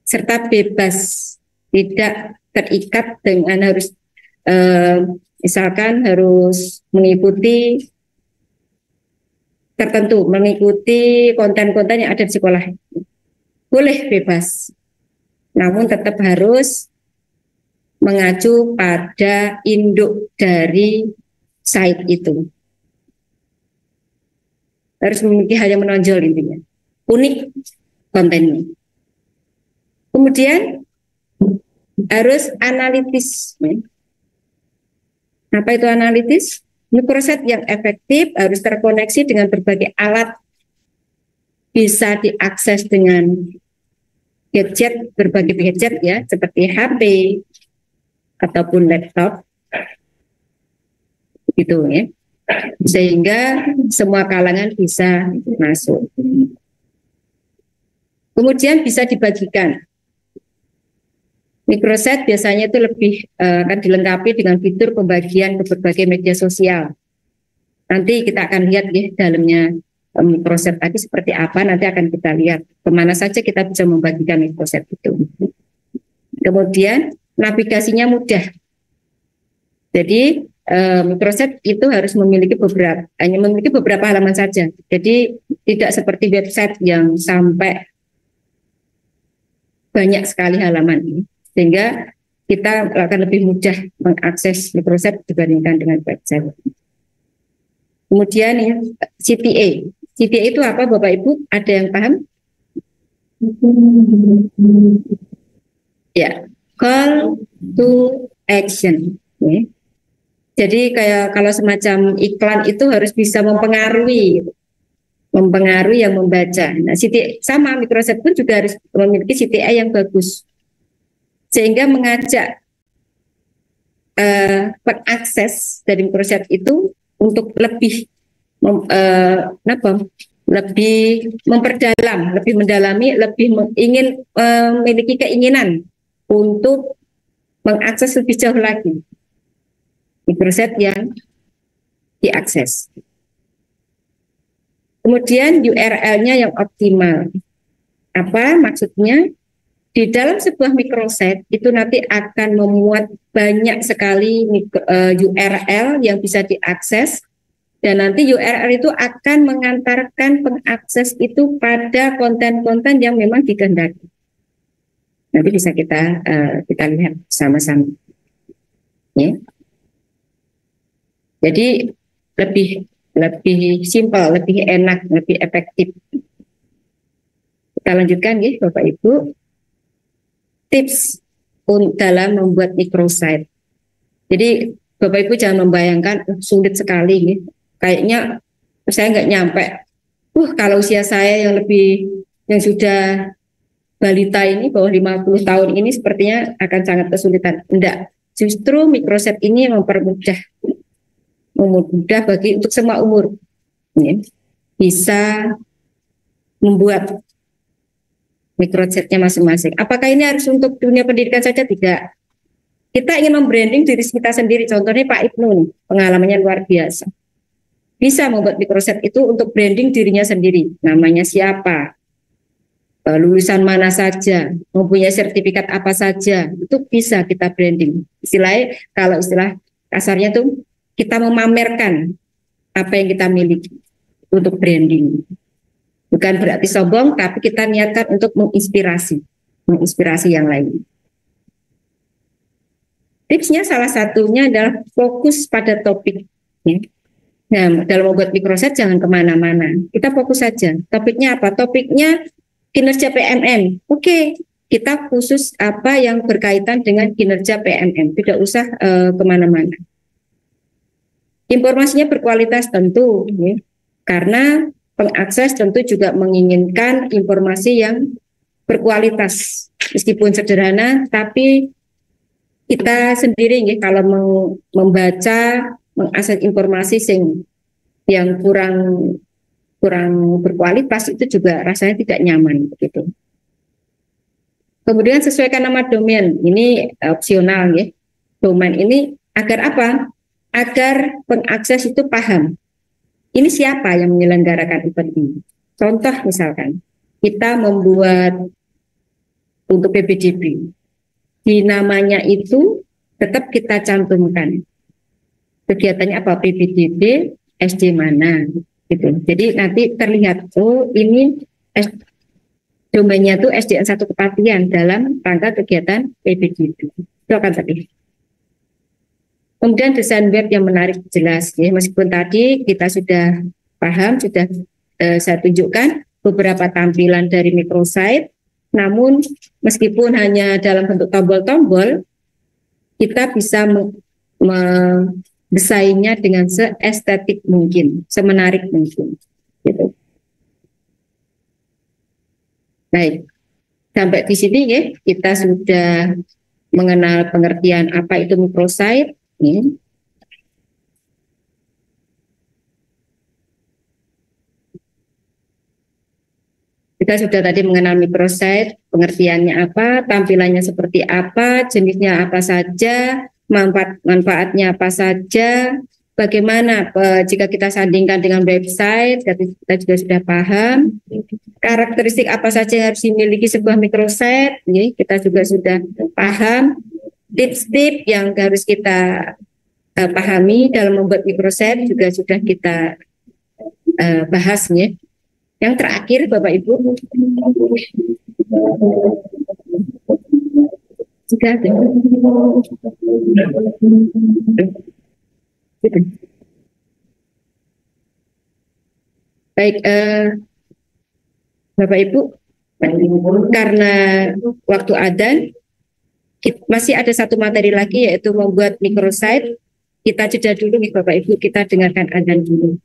serta bebas, tidak terikat dengan harus misalkan harus mengikuti tertentu, mengikuti konten-konten yang ada di sekolah. Boleh bebas, namun tetap harus mengacu pada induk dari site itu. Harus memiliki hal yang menonjol intinya. Unik kontennya. Kemudian harus analitis. Apa itu analitis? Microsite yang efektif harus terkoneksi dengan berbagai alat, bisa diakses dengan gadget, berbagai gadget ya, seperti HP ataupun laptop, gitu ya, sehingga semua kalangan bisa masuk. Kemudian bisa dibagikan. Microsite biasanya itu lebih akan dilengkapi dengan fitur pembagian ke berbagai media sosial. Nanti kita akan lihat ya dalamnya microsite tadi seperti apa, nanti akan kita lihat kemana saja kita bisa membagikan microsite itu. Kemudian navigasinya mudah. Jadi microsite itu harus hanya memiliki beberapa halaman saja. Jadi tidak seperti website yang sampai banyak sekali halaman, sehingga kita akan lebih mudah mengakses microsite dibandingkan dengan website. Kemudian ya, CTA. CTA itu apa Bapak Ibu? Ada yang paham? Ya, call to action. Ya. Jadi kayak kalau semacam iklan itu harus bisa mempengaruhi yang membaca. Nah, CTA sama microsite pun juga harus memiliki CTA yang bagus, sehingga mengajak pengakses dari microsite itu untuk lebih memperdalam, lebih mendalami, lebih ingin memiliki keinginan untuk mengakses lebih jauh lagi microsite yang diakses. Kemudian URL-nya yang optimal. Apa maksudnya? Di dalam sebuah microsite itu nanti akan memuat banyak sekali URL yang bisa diakses, dan nanti URL itu akan mengantarkan pengakses itu pada konten-konten yang memang dikehendaki. Nanti bisa kita lihat sama-sama. Ya. Jadi lebih simpel, lebih enak, lebih efektif. Kita lanjutkan ya Bapak Ibu. Tips dalam membuat microsite. Jadi Bapak Ibu jangan membayangkan sulit sekali ya. Kayaknya saya nggak nyampe Kalau usia saya yang sudah balita ini, bawah 50 tahun ini sepertinya akan sangat kesulitan. Enggak, justru microset ini memudahkan bagi untuk semua umur. Ya, bisa membuat microsetnya masing-masing. Apakah ini harus untuk dunia pendidikan saja? Tidak. Kita ingin membranding diri kita sendiri. Contohnya Pak Ibnu nih, pengalamannya luar biasa. Bisa membuat microset itu untuk branding dirinya sendiri. Namanya siapa, lulusan mana saja, mempunyai sertifikat apa saja, itu bisa kita branding. Kalau istilah kasarnya tuh kita memamerkan apa yang kita miliki untuk branding. Bukan berarti sombong, tapi kita niatkan untuk menginspirasi yang lain. Tipsnya salah satunya adalah fokus pada topik. Ya. Nah, dalam membuat microset jangan kemana-mana. Kita fokus saja. Topiknya apa? Topiknya kinerja PMM. Oke, kita khusus apa yang berkaitan dengan kinerja PMM. Tidak usah kemana-mana. Informasinya berkualitas tentu, ya. Karena pengakses tentu juga menginginkan informasi yang berkualitas. Meskipun sederhana, tapi kita sendiri ya, kalau membaca, mengakses informasi yang kurang berkualitas itu juga rasanya tidak nyaman begitu. Kemudian sesuaikan nama domain, ini opsional ya. Domain ini agar apa? Agar pengakses itu paham. Ini siapa yang menyelenggarakan event ini? Contoh misalkan, kita membuat untuk PBDB. Di namanya itu tetap kita cantumkan. Kegiatannya apa? PBDB, SD mana? Gitu. Jadi nanti terlihat, ini domainnya tuh SDN 1 Kepatihan dalam rangka kegiatan PBDB. Itu akan terlihat. Kemudian desain web yang menarik jelas, ya. Meskipun tadi kita sudah paham, sudah saya tunjukkan beberapa tampilan dari microsite, namun meskipun hanya dalam bentuk tombol-tombol, kita bisa mendesainnya dengan seestetik mungkin, semenarik mungkin. Gitu. Baik, sampai di sini ya kita sudah mengenal pengertian apa itu microsite. Ya. Kita sudah tadi mengenal microsite, pengertiannya apa, tampilannya seperti apa, jenisnya apa saja, manfaatnya apa saja, bagaimana jika kita sandingkan dengan website, kita juga sudah paham. Karakteristik apa saja yang harus dimiliki sebuah microsite, kita juga sudah paham. Tips-tips yang harus kita pahami dalam membuat microsite juga sudah kita bahas ya. Yang terakhir Bapak Ibu, sudah ada. Baik, Bapak Ibu, karena waktu adzan masih ada satu materi lagi yaitu membuat microsite. Kita jeda dulu nih Bapak Ibu, kita dengarkan adzan dulu.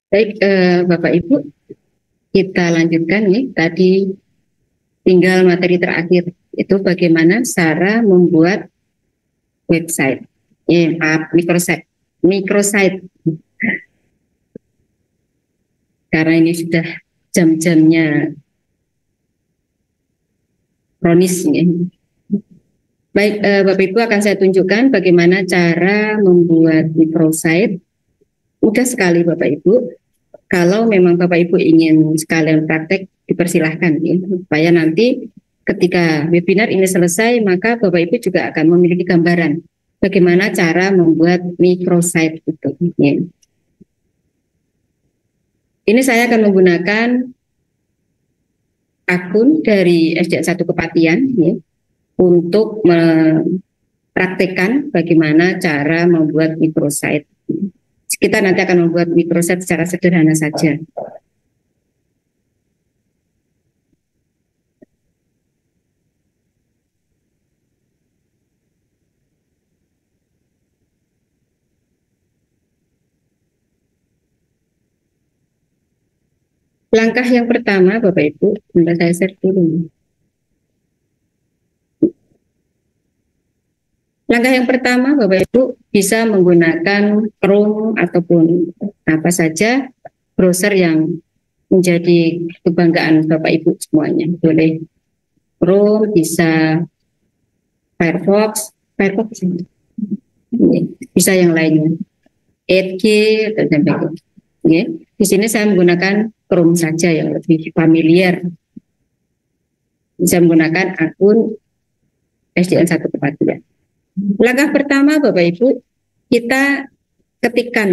Baik, Bapak Ibu, kita lanjutkan nih. Tadi tinggal materi terakhir, itu bagaimana cara membuat website, microsite. Karena ini sudah jam-jamnya kronis. Ya. Baik, Bapak Ibu akan saya tunjukkan bagaimana cara membuat microsite. Mudah sekali Bapak Ibu. Kalau memang Bapak Ibu ingin sekalian praktek, dipersilahkan ya, supaya nanti ketika webinar ini selesai, maka Bapak Ibu juga akan memiliki gambaran bagaimana cara membuat microsite itu. Ya. Ini saya akan menggunakan akun dari SDN 1 Kepatihan ya, untuk mempraktekkan bagaimana cara membuat microsite. Kita nanti akan membuat microsite secara sederhana saja. Langkah yang pertama, Bapak Ibu, sebentar saya share dulu. Langkah yang pertama, Bapak Ibu bisa menggunakan Chrome ataupun apa saja browser yang menjadi kebanggaan Bapak Ibu semuanya. Boleh Chrome, bisa Firefox bisa yang lainnya, Edge dan sebagainya. Di sini saya menggunakan Chrome saja yang lebih familiar. Bisa menggunakan akun SDN 1 Kepatihan. Langkah pertama Bapak Ibu, kita ketikkan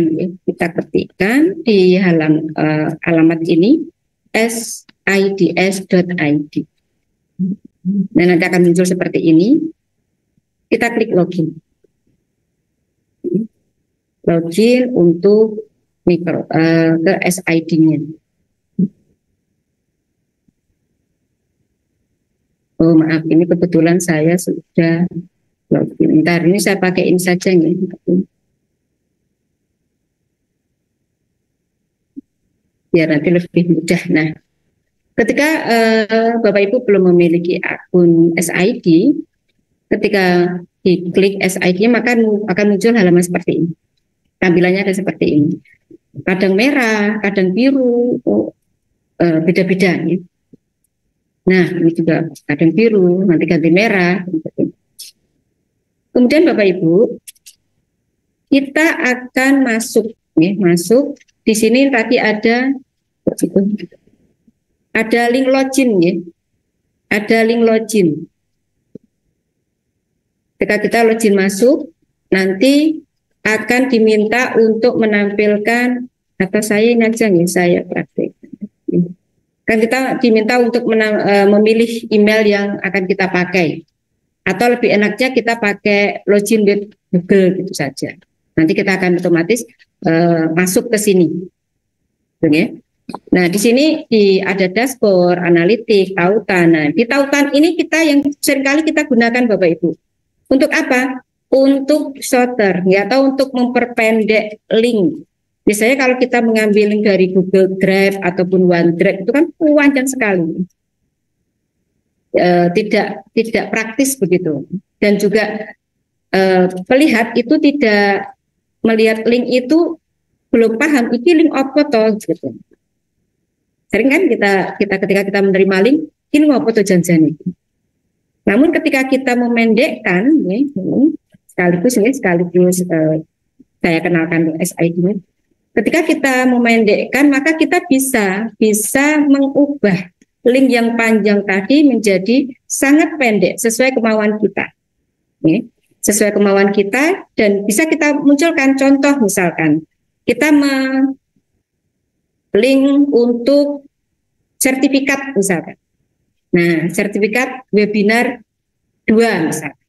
di alamat ini sids.id. Dan nanti akan muncul seperti ini. Kita klik login. Login untuk ke SID-nya. Oh maaf, ini kebetulan saya sudah login. Bentar, ini saya pakaiin saja nih. biar nanti lebih mudah. Nah, ketika Bapak Ibu belum memiliki akun SID, ketika diklik SID maka akan muncul halaman seperti ini. Tampilannya ada seperti ini. Kadang merah, kadang biru, beda-beda. Ya. Nah, ini juga kadang biru, nanti ganti merah. Kemudian Bapak Ibu, kita akan masuk, ya, masuk. Di sini tadi ada link login, ya. Ada link login. Ketika kita login masuk, nanti akan diminta untuk menampilkan, atau saya ini aja nih, saya praktek. Kan kita diminta untuk memilih email yang akan kita pakai. Atau lebih enaknya kita pakai login with Google gitu saja. Nanti kita akan otomatis masuk ke sini. Oke. Nah, di sini ada dashboard, analitik, tautan. Nah, di tautan ini kita yang seringkali kita gunakan Bapak Ibu. Untuk apa? Untuk shorter, ya, atau untuk memperpendek link. Biasanya kalau kita mengambil link dari Google Drive ataupun OneDrive itu kan panjang sekali. Tidak praktis begitu. Dan juga pelihat itu tidak melihat link itu belum paham ini link apa toh gitu. Sering kan kita ketika kita menerima link ini apa toh janjian itu. Namun ketika kita memendekkan ya, sekaligus saya kenalkan SID-nya. Ketika kita memendekkan maka kita bisa mengubah link yang panjang tadi menjadi sangat pendek sesuai kemauan kita. Ya. Sesuai kemauan kita dan bisa kita munculkan contoh misalkan kita link untuk sertifikat misalkan. Nah, sertifikat webinar 2 misalkan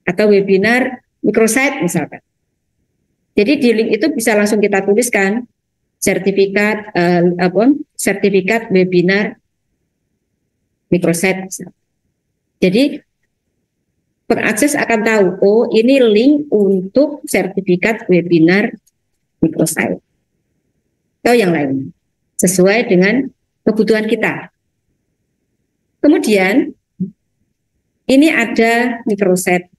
atau webinar microsite misalkan. Jadi di link itu bisa langsung kita tuliskan sertifikat sertifikat webinar microsite. Jadi pengakses akan tahu, oh ini link untuk sertifikat webinar microsite atau yang lain sesuai dengan kebutuhan kita. Kemudian ini ada microsite.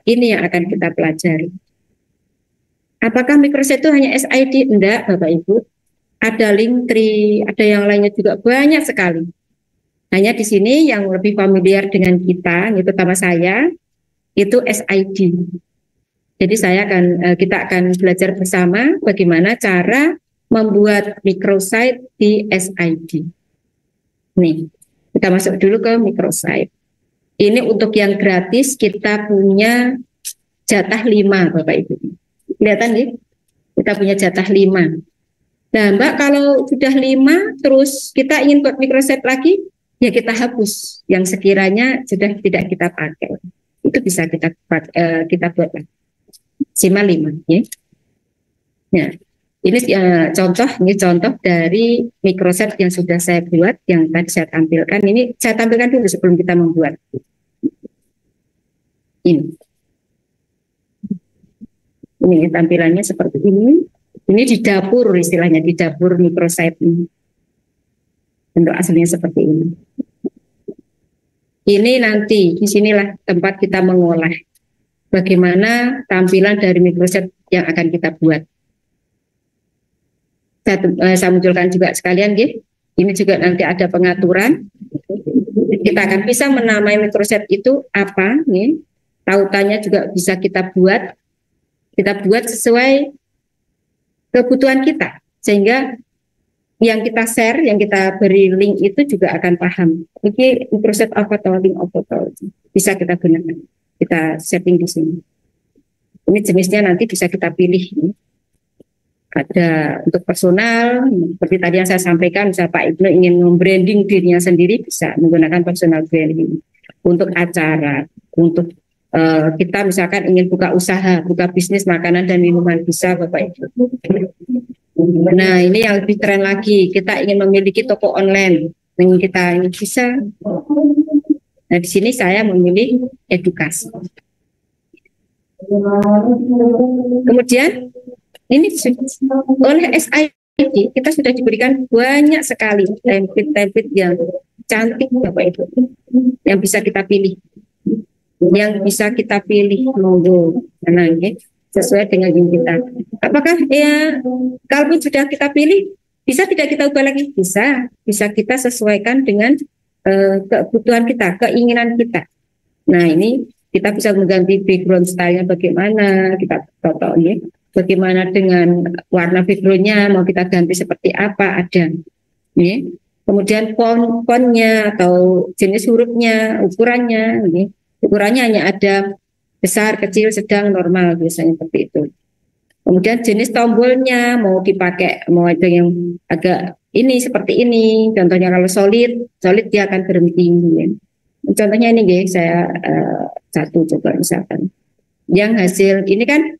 Ini yang akan kita pelajari. Apakah microsite itu hanya SID? Enggak, Bapak Ibu. Ada Linktree, ada yang lainnya juga banyak sekali. Hanya di sini yang lebih familiar dengan kita, terutama saya, itu SID. Jadi kita akan belajar bersama bagaimana cara membuat microsite di SID. Nih, kita masuk dulu ke microsite. Ini untuk yang gratis kita punya jatah 5, Bapak Ibu. Kelihatan nih, kita punya jatah 5. Nah, Mbak, kalau sudah 5, terus kita ingin buat microsite lagi, ya kita hapus yang sekiranya sudah tidak kita pakai. Itu bisa kita buat lagi. Simak 5. Ya. Nah, ini contoh dari microsite yang sudah saya buat, yang tadi saya tampilkan. Ini saya tampilkan dulu sebelum kita membuat. Ini tampilannya seperti ini. Ini di dapur istilahnya, di dapur microsite ini. Bentuk aslinya seperti ini. Ini nanti, disinilah tempat kita mengolah bagaimana tampilan dari microsite yang akan kita buat. Saya munculkan juga sekalian, gitu. Ini juga nanti ada pengaturan. Kita akan bisa menamai microsite itu apa, nih. Tautannya juga bisa kita buat sesuai kebutuhan kita, sehingga yang kita share, yang kita beri link itu juga akan paham. Ini microsite apa atau link apa atau bisa kita gunakan. Kita setting di sini. Ini jenisnya nanti bisa kita pilih. Ada untuk personal, seperti tadi yang saya sampaikan, misalnya Pak Ibnu ingin membranding dirinya sendiri, bisa menggunakan personal branding. Untuk acara, untuk kita misalkan ingin buka usaha, buka bisnis makanan dan minuman, bisa Bapak Ibu. Nah, ini yang lebih keren lagi, kita ingin memiliki toko online, yang kita ingin bisa. Nah, di sini saya memilih edukasi. Kemudian ini oleh SID kita sudah diberikan banyak sekali template-template yang cantik Bapak Ibu, yang bisa kita pilih, monggo, nah, sesuai dengan yang kita. Apakah ya, kalaupun sudah kita pilih, bisa tidak kita ubah lagi? Bisa kita sesuaikan dengan kebutuhan kita, keinginan kita. Nah ini kita bisa mengganti background style-nya bagaimana, kita contoh ini. Bagaimana dengan warna background-nya, mau kita ganti seperti apa, ada. Nih. Kemudian fontnya atau jenis hurufnya, ukurannya. Nih. Ukurannya hanya ada besar, kecil, sedang, normal, biasanya seperti itu. Kemudian jenis tombolnya, mau dipakai, mau ada yang agak ini, seperti ini. Contohnya kalau solid dia akan berhenti. Ya. Contohnya ini, guys, saya satu coba misalkan. Yang hasil ini kan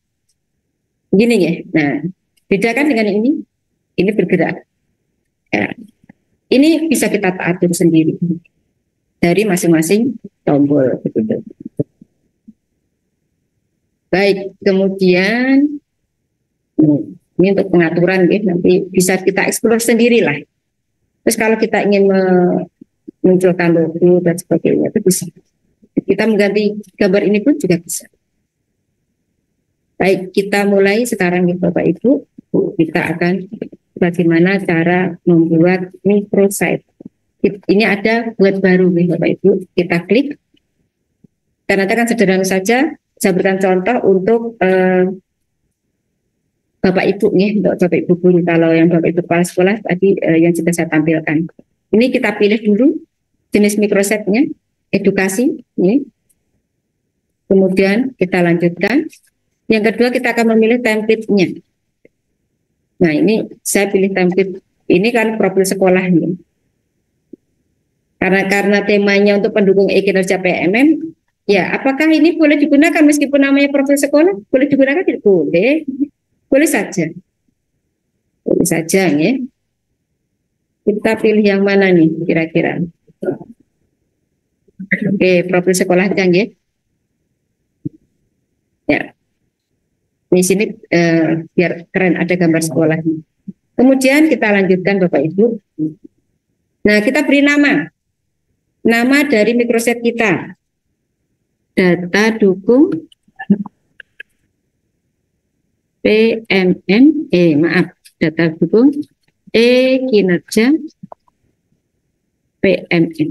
gini ya. Nah, bedakan dengan ini bergerak. Ya. Ini bisa kita atur sendiri dari masing-masing tombol. Baik, kemudian ini untuk pengaturan ya, nanti bisa kita eksplor sendiri lah. Terus kalau kita ingin memunculkan logo dan sebagainya itu bisa. Kita mengganti gambar ini pun juga bisa. Baik, kita mulai sekarang nih Bapak Ibu. Kita akan bagaimana cara membuat microsite. Ini ada buat baru nih Bapak Ibu. Kita klik. Dan nanti akan sederhana saja. Saya berikan contoh untuk Bapak Ibu nih, untuk Bapak Ibu guru. Kalau yang Bapak Ibu kepala sekolah tadi yang sudah saya tampilkan. Ini kita pilih dulu jenis microsite-nya, edukasi. Ini. Kemudian kita lanjutkan. Yang kedua kita akan memilih template-nya. Nah ini saya pilih template. Ini kan profil sekolah ini. Karena temanya untuk pendukung e-kinerja PMM, ya apakah ini boleh digunakan meskipun namanya profil sekolah? Boleh digunakan? Tidak boleh. Boleh saja. Boleh saja ya. Kita pilih yang mana nih kira-kira? Oke, profil sekolah aja ya. Ya. Di sini biar keren ada gambar sekolah. Kemudian kita lanjutkan Bapak Ibu. Nah kita beri nama dari microsite kita. Data dukung PMM, data dukung kinerja PMM.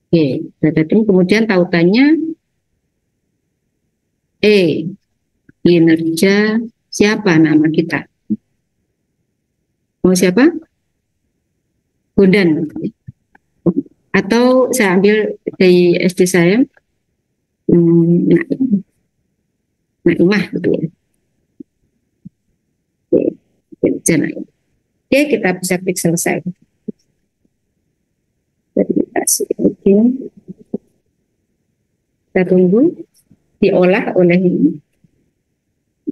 Oke, data dukung kemudian tautannya kinerja siapa nama kita? Mau siapa? Bondan. Atau saya ambil dari SD saya, Naimah gitu ya. Oke, kita bisa klik selesai. Verifikasi. Oke. Kita tunggu diolah oleh ini.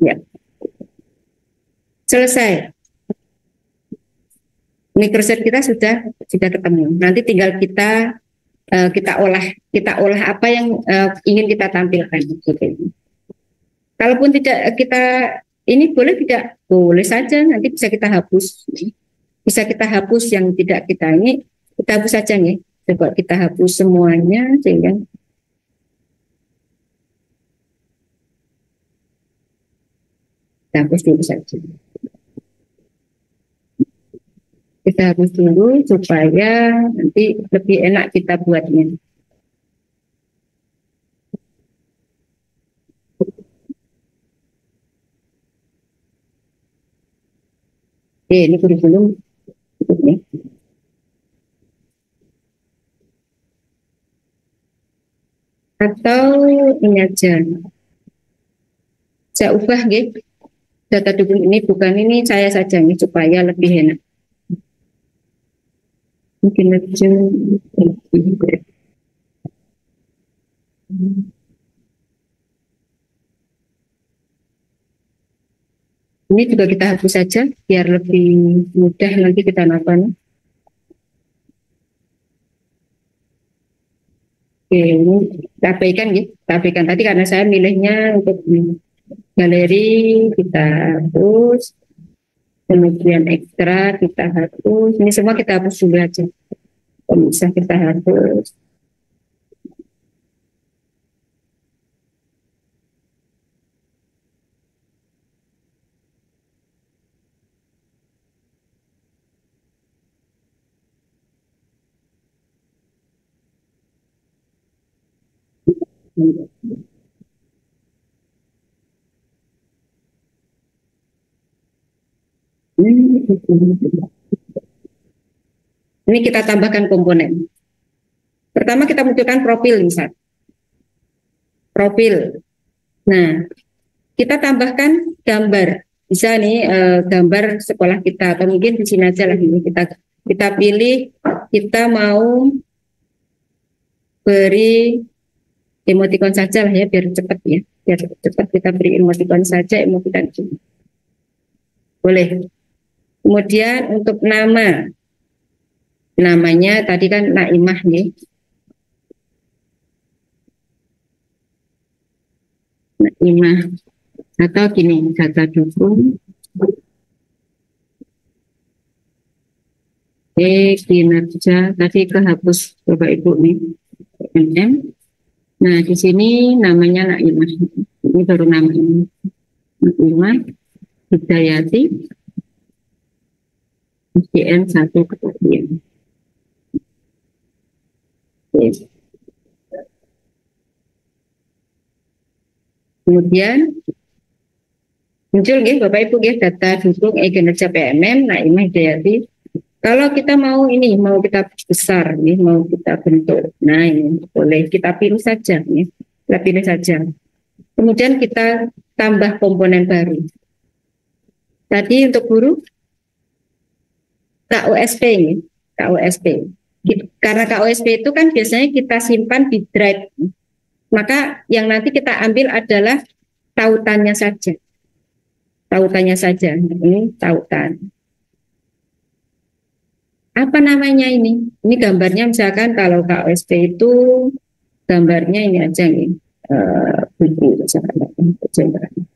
Ya. Selesai. Microsite kita sudah ketemu. Nanti tinggal kita olah apa yang ingin kita tampilkan. Kalaupun tidak kita ini boleh tidak? Boleh saja. Nanti bisa kita hapus. Bisa kita hapus yang tidak kita ini. Kita hapus saja nih. Coba kita hapus semuanya sehingga hapus dulu saja. Kita hapus dulu supaya nanti lebih enak kita buatnya. Oke, ini kurikulum. Atau ini aja. Saya ubah gitu. Data dukung ini bukan ini saya saja nih supaya lebih enak. Mungkin aja ini juga kita hapus saja biar lebih mudah nanti kita nonton. Oke, ini kita abaikan ya, kita abaikan tadi karena saya milihnya untuk ini. galeri kita hapus, kemudian ekstra kita hapus, ini semua kita hapus dulu aja, bisa kita hapus. Ini kita tambahkan komponen. Pertama kita munculkan profil misal. Profil. Nah, kita tambahkan gambar. Bisa nih gambar sekolah kita atau mungkin di sini aja lah ini kita pilih kita mau beri emoticon saja lah ya biar cepat ya. Biar cepat kita beri emoticon saja, emoticon boleh. Kemudian untuk namanya tadi kan Naimah nih. Naimah atau gini data dukung. Kinerja tadi kehapus Bapak Ibu nih. Nah di sini namanya Naimah. Ini baru namanya Naimah Hidayati. SDN 1 Kepatihan. Kemudian muncul nih Bapak Ibu ya data dukung kinerja PMM Naimah Hidayati. Kalau kita mau ini mau kita besar nih mau kita bentuk. Nah ini boleh kita pilih saja nih. Kita pilih saja. Kemudian kita tambah komponen baru. Tadi untuk guru KUSP ini, KUSP. Karena KUSP itu kan biasanya kita simpan di drive. Maka yang nanti kita ambil adalah tautannya saja. Tautannya saja. Ini tautan. Apa namanya ini? Ini gambarnya misalkan kalau KUSP itu gambarnya ini aja nih. Buku misalkan.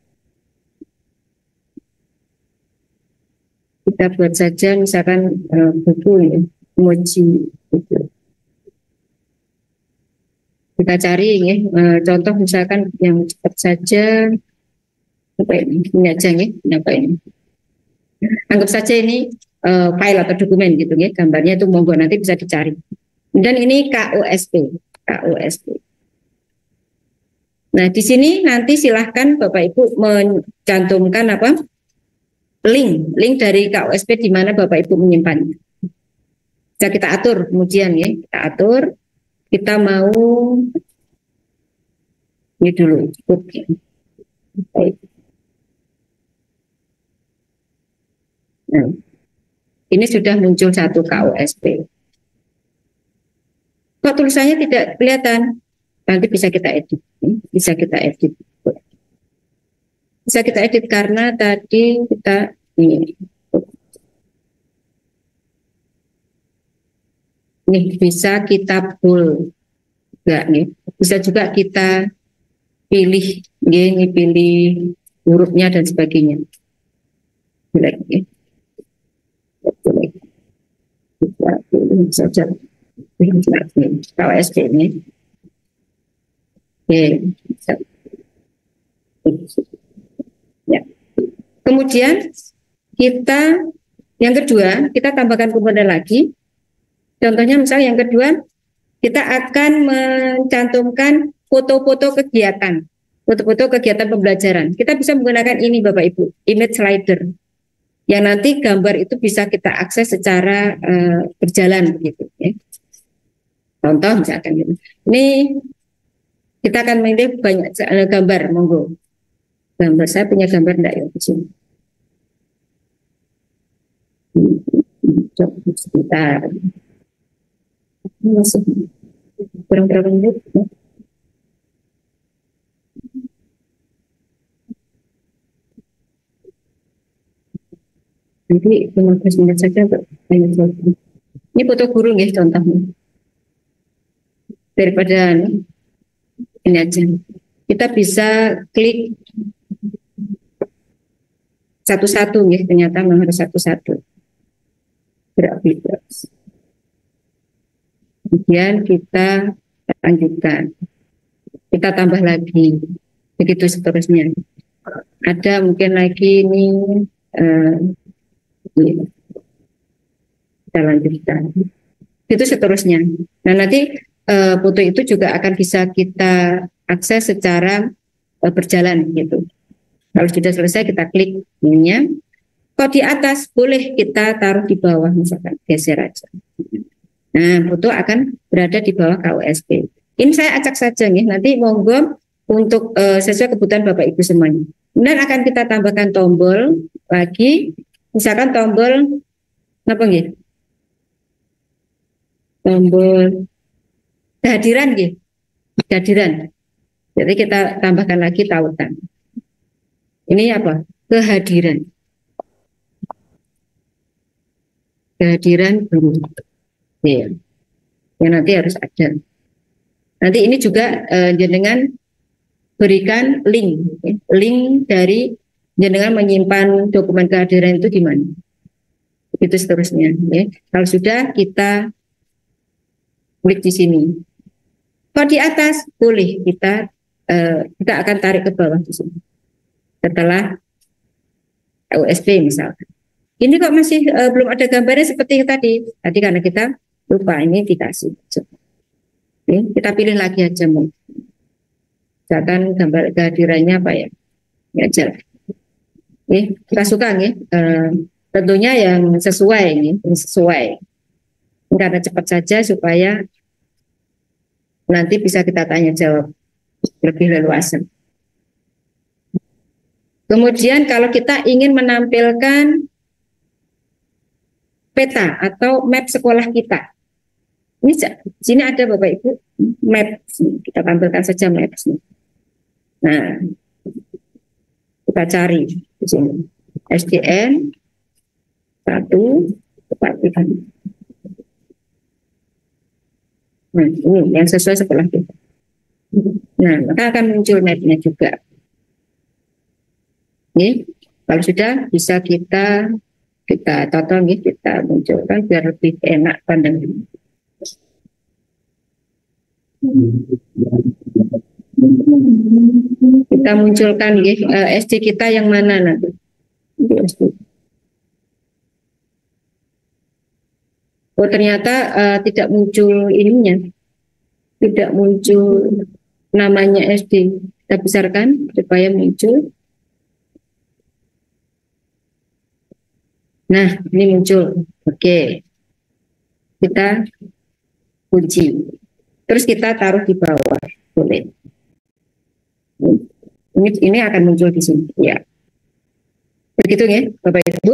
Kita buat saja misalkan buku ini, emoji gitu. Kita cari ya, contoh misalkan yang cepat saja apa ini aja ya, apa ini. Anggap saja ini file atau dokumen gitu ya, gambarnya itu monggo nanti bisa dicari. Dan ini KUSP. Nah, di sini nanti silahkan Bapak Ibu mencantumkan apa? Link dari KUSP di mana Bapak Ibu menyimpannya. Bisa kita atur kemudian ya, kita atur. Kita mau ini dulu cukup. Baik. Nah, ini sudah muncul satu KUSP. Kok tulisannya tidak kelihatan? Nanti bisa kita edit. Bisa kita edit. Bisa kita edit karena tadi kita ini bisa kita pull enggak nih. Bisa juga kita pilih ini pilih hurufnya dan sebagainya. Boleh. Kita pilih saja KUSP ini. Oke. Ya. Kemudian kita yang kedua kita tambahkan komponen lagi. Contohnya misalnya yang kedua kita akan mencantumkan foto-foto kegiatan pembelajaran. Kita bisa menggunakan ini Bapak Ibu, image slider. Yang nanti gambar itu bisa kita akses secara berjalan begitu. Ya. Contoh misalkan gitu. Ini kita akan memilih banyak gambar, monggo. Gambar saya punya gambar enggak ya di sini. Coba sebentar. Masih kurang berapa menit? Nanti 15 menit saja untuk ini foto guru ya contohnya. Daripada ini aja. Kita bisa klik satu-satu ya, ternyata memang harus satu-satu gerak bebas. Kemudian kita lanjutkan, kita tambah lagi, begitu seterusnya. Ada mungkin lagi ini, kita lanjutkan, itu seterusnya. Nah nanti foto itu juga akan bisa kita akses secara berjalan gitu. Kalau sudah selesai kita klik ininya. Kalau di atas boleh kita taruh di bawah, misalkan geser aja. Nah, foto akan berada di bawah KUSP. Ini saya acak saja nih, nanti monggo untuk sesuai kebutuhan Bapak Ibu semuanya. Kemudian akan kita tambahkan tombol lagi, misalkan tombol apa nih? Tombol kehadiran nih, kehadiran. Jadi kita tambahkan lagi tautan. Ini apa? Kehadiran. Kehadiran guru. Ya. Yang nanti harus ada. Nanti ini juga jenengan berikan link, ya. Link dari jenengan menyimpan dokumen kehadiran itu di mana. Itu seterusnya. Ya. Kalau sudah kita klik di sini. Kalau di atas boleh kita akan tarik ke bawah di sini. Setelah USB misalkan. Ini kok masih belum ada gambarnya seperti tadi. Tadi karena kita lupa ini dikasih. Oke, kita pilih lagi aja mau. Misalkan gambar kehadirannya apa ya? Ini aja. Oke, kita suka nih. Tentunya yang sesuai nih, sesuai. Karena cepat saja supaya nanti bisa kita tanya jawab lebih leluasa. Kemudian kalau kita ingin menampilkan peta atau map sekolah kita, ini sini ada Bapak Ibu map, kita tampilkan saja map. Nah, kita cari di sini SDN 1 Kepatihan. Nah, ini yang sesuai sekolah kita. Nah, maka akan muncul mapnya juga. Ini kalau sudah bisa kita tonton, kita munculkan biar lebih enak pandangan. Kita munculkan SD kita yang mana nanti. Oh ternyata tidak muncul ininya, tidak muncul namanya SD. Kita besarkan supaya muncul. Nah, ini muncul. Oke. Kita kunci. Terus kita taruh di bawah. Boleh. Ini akan muncul di sini. Ya. Begitu ya, Bapak Ibu.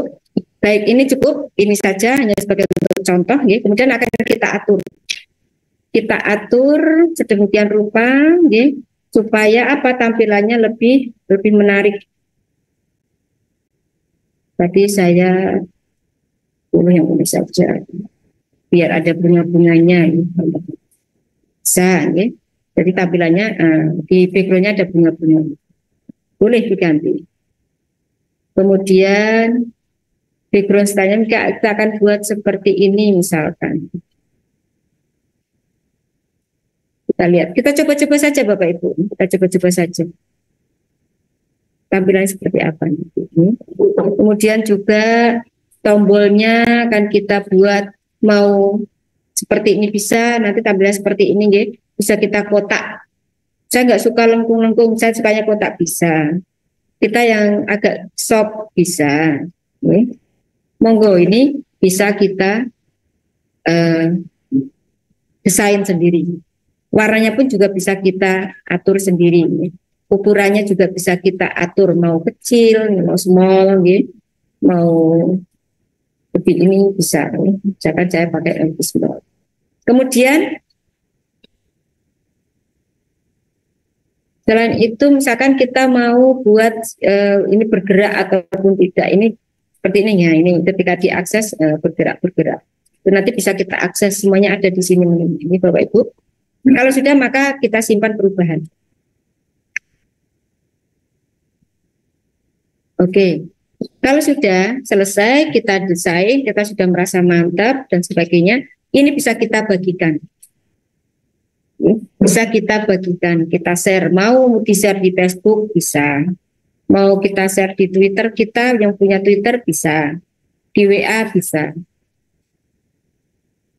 Baik, ini cukup. Ini saja hanya sebagai contoh ya. Kemudian akan kita atur. Kita atur sedemikian rupa ya, supaya apa tampilannya lebih menarik. Tadi saya yang boleh saja biar ada bunga-bunganya bisa ya. Jadi tampilannya di backgroundnya ada bunga-bunga, boleh diganti. Kemudian background selanjutnya kita akan buat seperti ini misalkan. Kita lihat, kita coba-coba saja Bapak Ibu, kita coba-coba saja tampilannya seperti apa. Kemudian juga tombolnya akan kita buat mau seperti ini bisa, nanti tampilan seperti ini ya. Bisa kita kotak. Saya nggak suka lengkung-lengkung, saya sukanya kotak bisa. Kita yang agak soft bisa. Ya. Monggo ini bisa kita desain sendiri. Warnanya pun juga bisa kita atur sendiri. Ya. Ukurannya juga bisa kita atur, mau kecil, mau small, gitu. Mau lebih ini bisa. Misalkan saya pakai lebih small. Kemudian selain itu misalkan kita mau buat ini bergerak ataupun tidak, ini seperti ini ya. Ini ketika diakses bergerak. Itu nanti bisa kita akses, semuanya ada di sini. Ini Bapak Ibu. Kalau sudah maka kita simpan perubahan. Oke, Kalau sudah selesai, kita desain, kita sudah merasa mantap dan sebagainya, ini bisa kita bagikan. Bisa kita bagikan, kita share. Mau di-share di Facebook, bisa. Mau kita share di Twitter, kita yang punya Twitter bisa. Di WA bisa.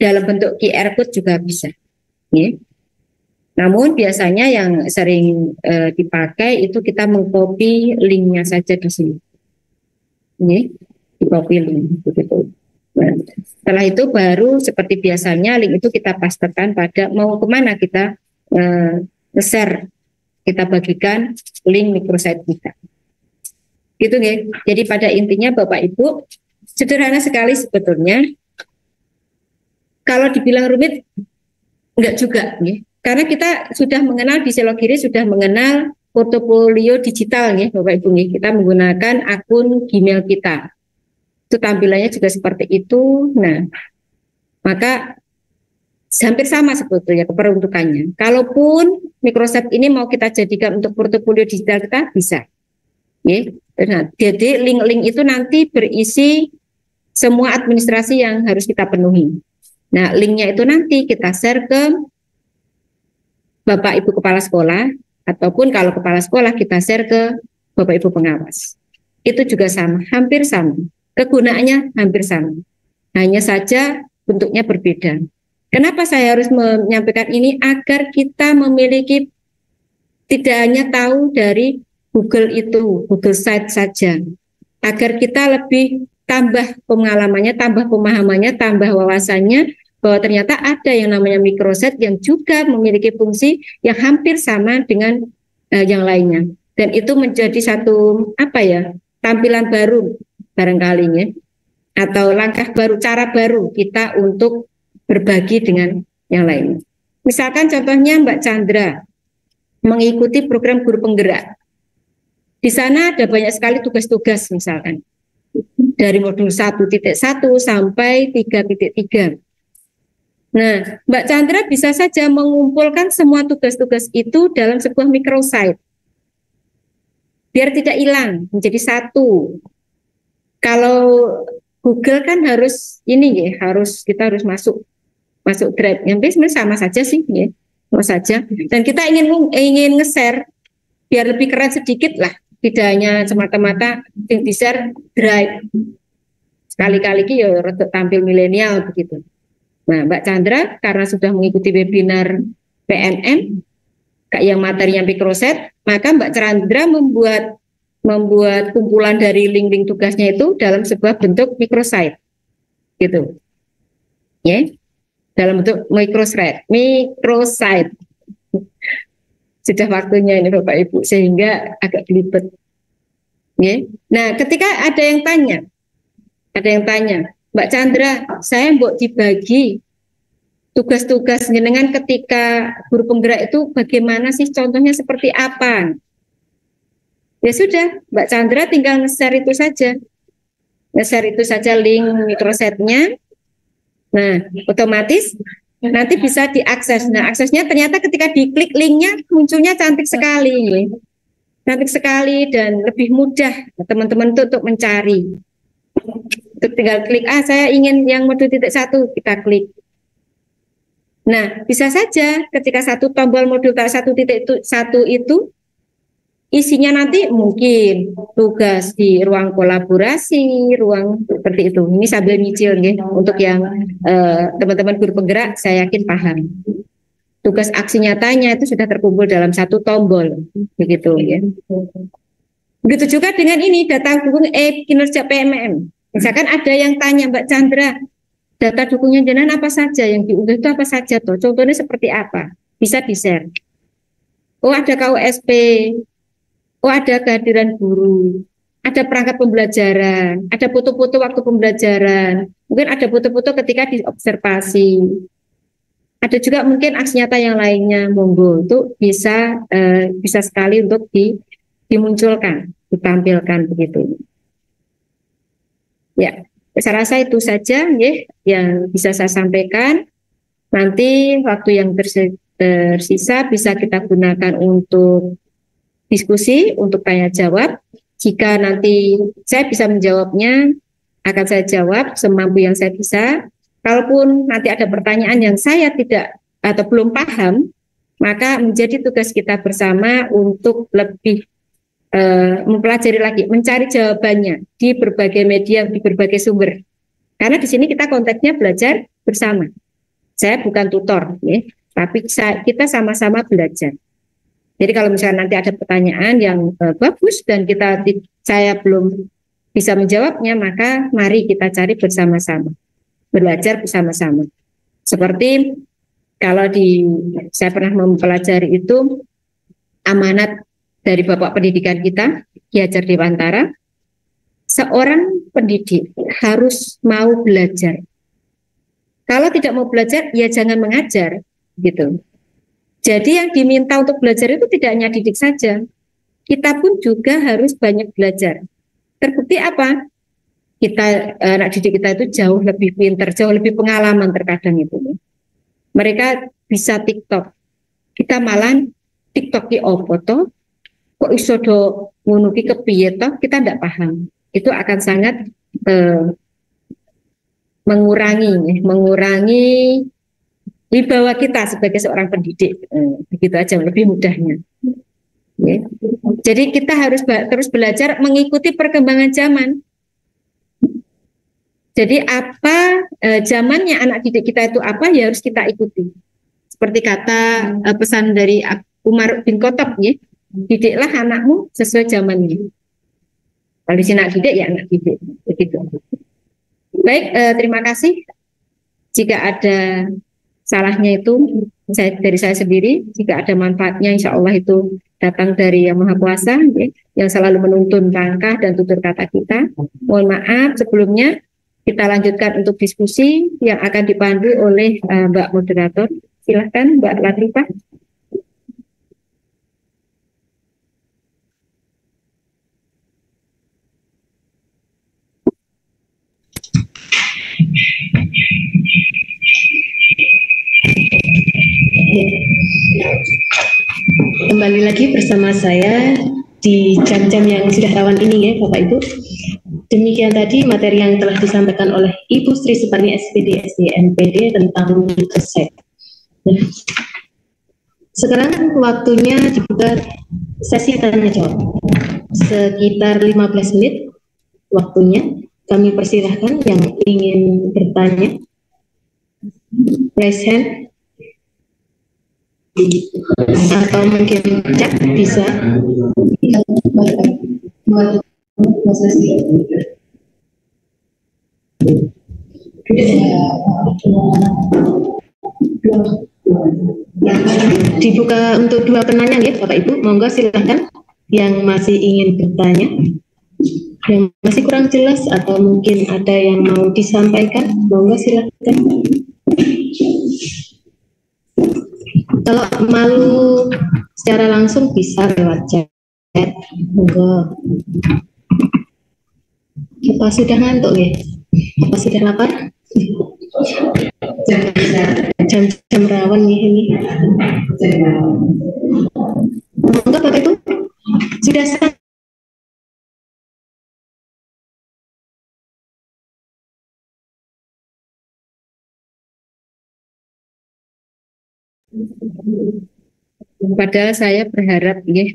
Dalam bentuk QR code juga bisa. Ya. Namun biasanya yang sering dipakai itu kita mengcopy linknya saja di sini. Ini di-copy link begitu. Nah, setelah itu baru seperti biasanya link itu kita pastekan pada mau kemana kita share, kita bagikan link microsite kita. Gitu ya. Jadi pada intinya Bapak Ibu sederhana sekali sebetulnya. Kalau dibilang rumit enggak juga ya. Karena kita sudah mengenal di Selogiri sudah mengenal portofolio digital ya Bapak Ibu nih. Kita menggunakan akun Gmail kita. Itu tampilannya juga seperti itu. Nah, maka hampir sama sebetulnya keperuntukannya. Kalaupun Microsoft ini mau kita jadikan untuk portofolio digital kita bisa. Ya. Nah, jadi link-link itu nanti berisi semua administrasi yang harus kita penuhi. Nah, linknya itu nanti kita share ke Bapak Ibu Kepala Sekolah, ataupun kalau Kepala Sekolah kita share ke Bapak Ibu Pengawas. Itu juga sama, hampir sama. Kegunaannya hampir sama. Hanya saja bentuknya berbeda. Kenapa saya harus menyampaikan ini? Agar kita memiliki, tidak hanya tahu dari Google itu, Google Site saja. Agar kita lebih tambah pengalamannya, tambah pemahamannya, tambah wawasannya, bahwa ternyata ada yang namanya microsite yang juga memiliki fungsi yang hampir sama dengan yang lainnya. Dan itu menjadi satu, tampilan baru barangkali ya, atau langkah baru, cara baru kita untuk berbagi dengan yang lain. Misalkan contohnya Mbak Chandra mengikuti program guru penggerak. Di sana ada banyak sekali tugas-tugas misalkan. Dari modul 1.1 sampai 3.3. Nah, Mbak Chandra bisa saja mengumpulkan semua tugas-tugas itu dalam sebuah microsite. Biar tidak hilang, menjadi satu. Kalau Google kan harus kita harus masuk Drive. Yang sebenarnya sama saja sih, ya, sama saja. Dan kita ingin nge-share biar lebih keren sedikit lah, tidak hanya semata-mata di-share Drive. Sekali-kali ya tampil milenial begitu. Nah, Mbak Chandra karena sudah mengikuti webinar PNM yang materinya microsite, maka Mbak Chandra membuat kumpulan dari link-link tugasnya itu dalam sebuah bentuk microsite, gitu, ya, dalam bentuk microsite. Sudah waktunya ini Bapak Ibu, sehingga agak belibet, ya. Nah, ketika ada yang tanya, Mbak Chandra, saya mau dibagi tugas-tugas jenengan ketika guru penggerak itu bagaimana sih, contohnya seperti apa? Ya sudah, Mbak Chandra tinggal nge-share itu saja link microsite-nya. Nah, otomatis nanti bisa diakses. Nah, aksesnya ternyata ketika diklik linknya munculnya cantik sekali dan lebih mudah teman-teman untuk mencari. Tinggal klik, saya ingin yang modul 1, kita klik. Nah, bisa saja ketika satu tombol modul 1.1 itu isinya nanti mungkin tugas di ruang kolaborasi, ruang seperti itu. Ini sambil nyicil ya, untuk yang teman-teman guru penggerak saya yakin paham. Tugas aksi nyatanya itu sudah terkumpul dalam satu tombol, begitu ya. Begitu juga dengan ini data dukung kinerja PMM. Misalkan ada yang tanya, Mbak Chandra, data dukungnya jenengan apa saja, yang diunduh itu apa saja toh? Contohnya seperti apa? Bisa di-share. Oh, ada KUSP. Oh, ada kehadiran guru, ada perangkat pembelajaran, ada foto-foto waktu pembelajaran, mungkin ada foto-foto ketika diobservasi. Ada juga mungkin aksi nyata yang lainnya, monggo itu bisa sekali untuk dimunculkan, ditampilkan begitu. Ya, saya rasa itu saja ya yang bisa saya sampaikan. Nanti waktu yang tersisa bisa kita gunakan untuk diskusi, untuk tanya jawab. Jika nanti saya bisa menjawabnya, akan saya jawab semampu yang saya bisa. Kalaupun nanti ada pertanyaan yang saya tidak atau belum paham, maka menjadi tugas kita bersama untuk lebih mempelajari lagi, mencari jawabannya di berbagai media, di berbagai sumber. Karena di sini kita konteksnya belajar bersama. Saya bukan tutor, ya, tapi kita sama-sama belajar. Jadi kalau misalnya nanti ada pertanyaan yang bagus dan saya belum bisa menjawabnya, maka mari kita cari bersama-sama, belajar bersama-sama. Seperti kalau saya pernah mempelajari itu amanat dari Bapak Pendidikan kita, Ki Hajar Dewantara, seorang pendidik harus mau belajar. Kalau tidak mau belajar, ya jangan mengajar, gitu. Jadi yang diminta untuk belajar itu tidak hanya didik saja, kita pun juga harus banyak belajar. Terbukti apa? Anak didik kita itu jauh lebih pintar, jauh lebih pengalaman terkadang itu. Mereka bisa TikTok, kita malah TikTok di opo toh, kok iso do ngono ki kepiye toh, kita tidak paham. Itu akan sangat mengurangi wibawa kita sebagai seorang pendidik. Begitu aja lebih mudahnya. Ya. Jadi kita harus terus belajar mengikuti perkembangan zaman. Jadi apa zamannya anak didik kita itu apa, ya harus kita ikuti. Seperti kata pesan dari Umar bin Khattab, ya, didiklah anakmu sesuai zamannya. Kalau di sini anak didik ya anak didik, begitu. Baik, terima kasih. Jika ada salahnya itu dari saya sendiri, jika ada manfaatnya insya Allah itu datang dari Yang Maha Kuasa, ya, yang selalu menuntun langkah dan tutur kata kita. Mohon maaf sebelumnya. Kita lanjutkan untuk diskusi yang akan dipandu oleh Mbak Moderator. Silahkan Mbak Latifah. Kembali lagi bersama saya di jam-jam yang sudah rawan ini, ya Bapak Ibu. Demikian tadi materi yang telah disampaikan oleh Ibu Sri Suparni SPD SDNPD tentang riset. Sekarang waktunya dibuka sesi tanya jawab. Sekitar 15 menit waktunya. Kami persilahkan yang ingin bertanya. Raise hand. Atau mungkin chat bisa. Dibuka untuk dua penanya, ya Bapak Ibu. Monggo silahkan yang masih ingin bertanya, yang masih kurang jelas atau mungkin ada yang mau disampaikan, monggo silahkan. Kalau malu secara langsung bisa lewat chat. Monggo. Apa sudah ngantuk, ya? Apa sudah lapar? Jam rawan nih ini. Monggo Bapak Ibu. Sudah selesai. Padahal saya berharap ya,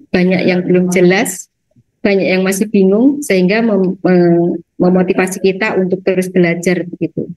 banyak yang belum jelas, banyak yang masih bingung, sehingga memotivasi kita untuk terus belajar begitu.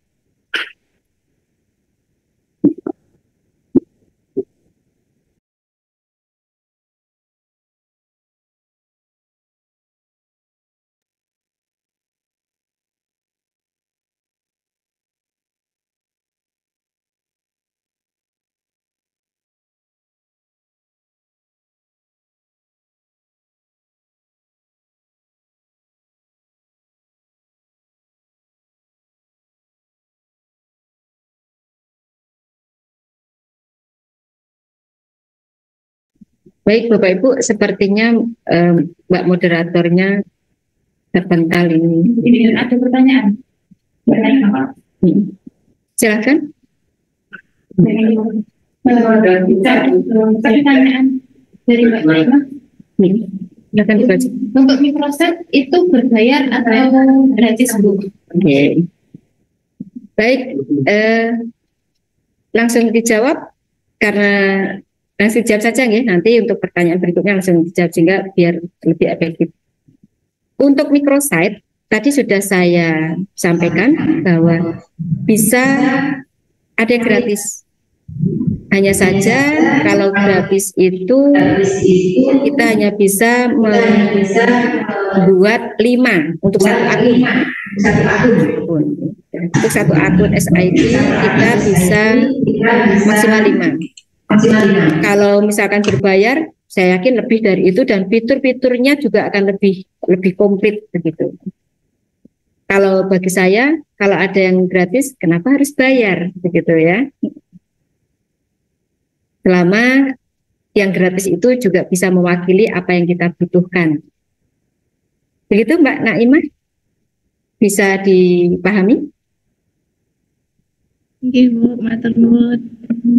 Baik Bapak Ibu, sepertinya Mbak moderatornya terpental ini. Ini ada pertanyaan. Pertanyaan apa? Silakan. Pertanyaan dari Mbak Naima. Silakan dibaca. Untuk Microset itu berbayar atau gratis, Bu? Oke. Baik, langsung dijawab karena langsung dijawab saja ya. Nanti untuk pertanyaan berikutnya langsung dijawab sehingga biar lebih efektif. Untuk microsite tadi sudah saya sampaikan bahwa bisa ada yang gratis. Hanya saja kalau gratis itu kita hanya bisa membuat 5 untuk satu akun. Untuk satu akun SID kita bisa maksimal 5. Kalau misalkan berbayar, saya yakin lebih dari itu dan fitur-fiturnya juga akan lebih komplit begitu. Kalau bagi saya, kalau ada yang gratis, kenapa harus bayar begitu ya? Selama yang gratis itu juga bisa mewakili apa yang kita butuhkan. Begitu Mbak Naimah? Bisa dipahami? Oke, Bu, matur nuwun.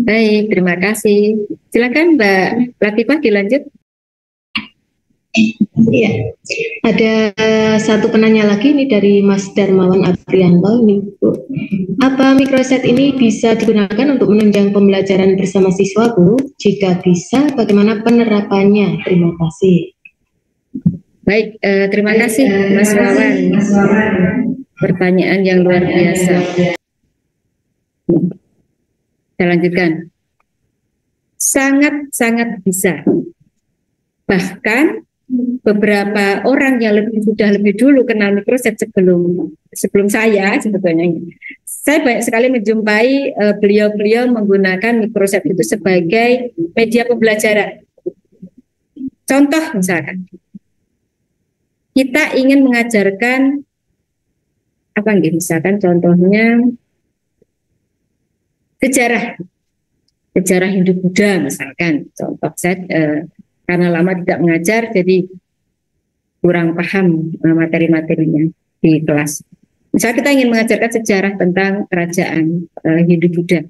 Baik, terima kasih. Silakan Mbak Latifah dilanjut. Iya, ada satu penanya lagi ini dari Mas Darmawan Aprianto ini, Bu. Apa microset ini bisa digunakan untuk menunjang pembelajaran bersama siswa, Bu? Jika bisa, bagaimana penerapannya? Terima kasih. Baik, terima kasih Mas Wawan. Pertanyaan yang luar biasa. Saya lanjutkan. Sangat-sangat bisa. Bahkan beberapa orang yang sudah lebih dulu kenal microset sebelum saya sebetulnya. Saya banyak sekali menjumpai beliau-beliau menggunakan microset itu sebagai media pembelajaran. Contoh misalkan, kita ingin mengajarkan apa nih? Misalkan contohnya sejarah Hindu-Buddha misalkan. Contoh saya karena lama tidak mengajar, jadi kurang paham materi-materinya di kelas. Misalnya kita ingin mengajarkan sejarah tentang kerajaan Hindu-Buddha,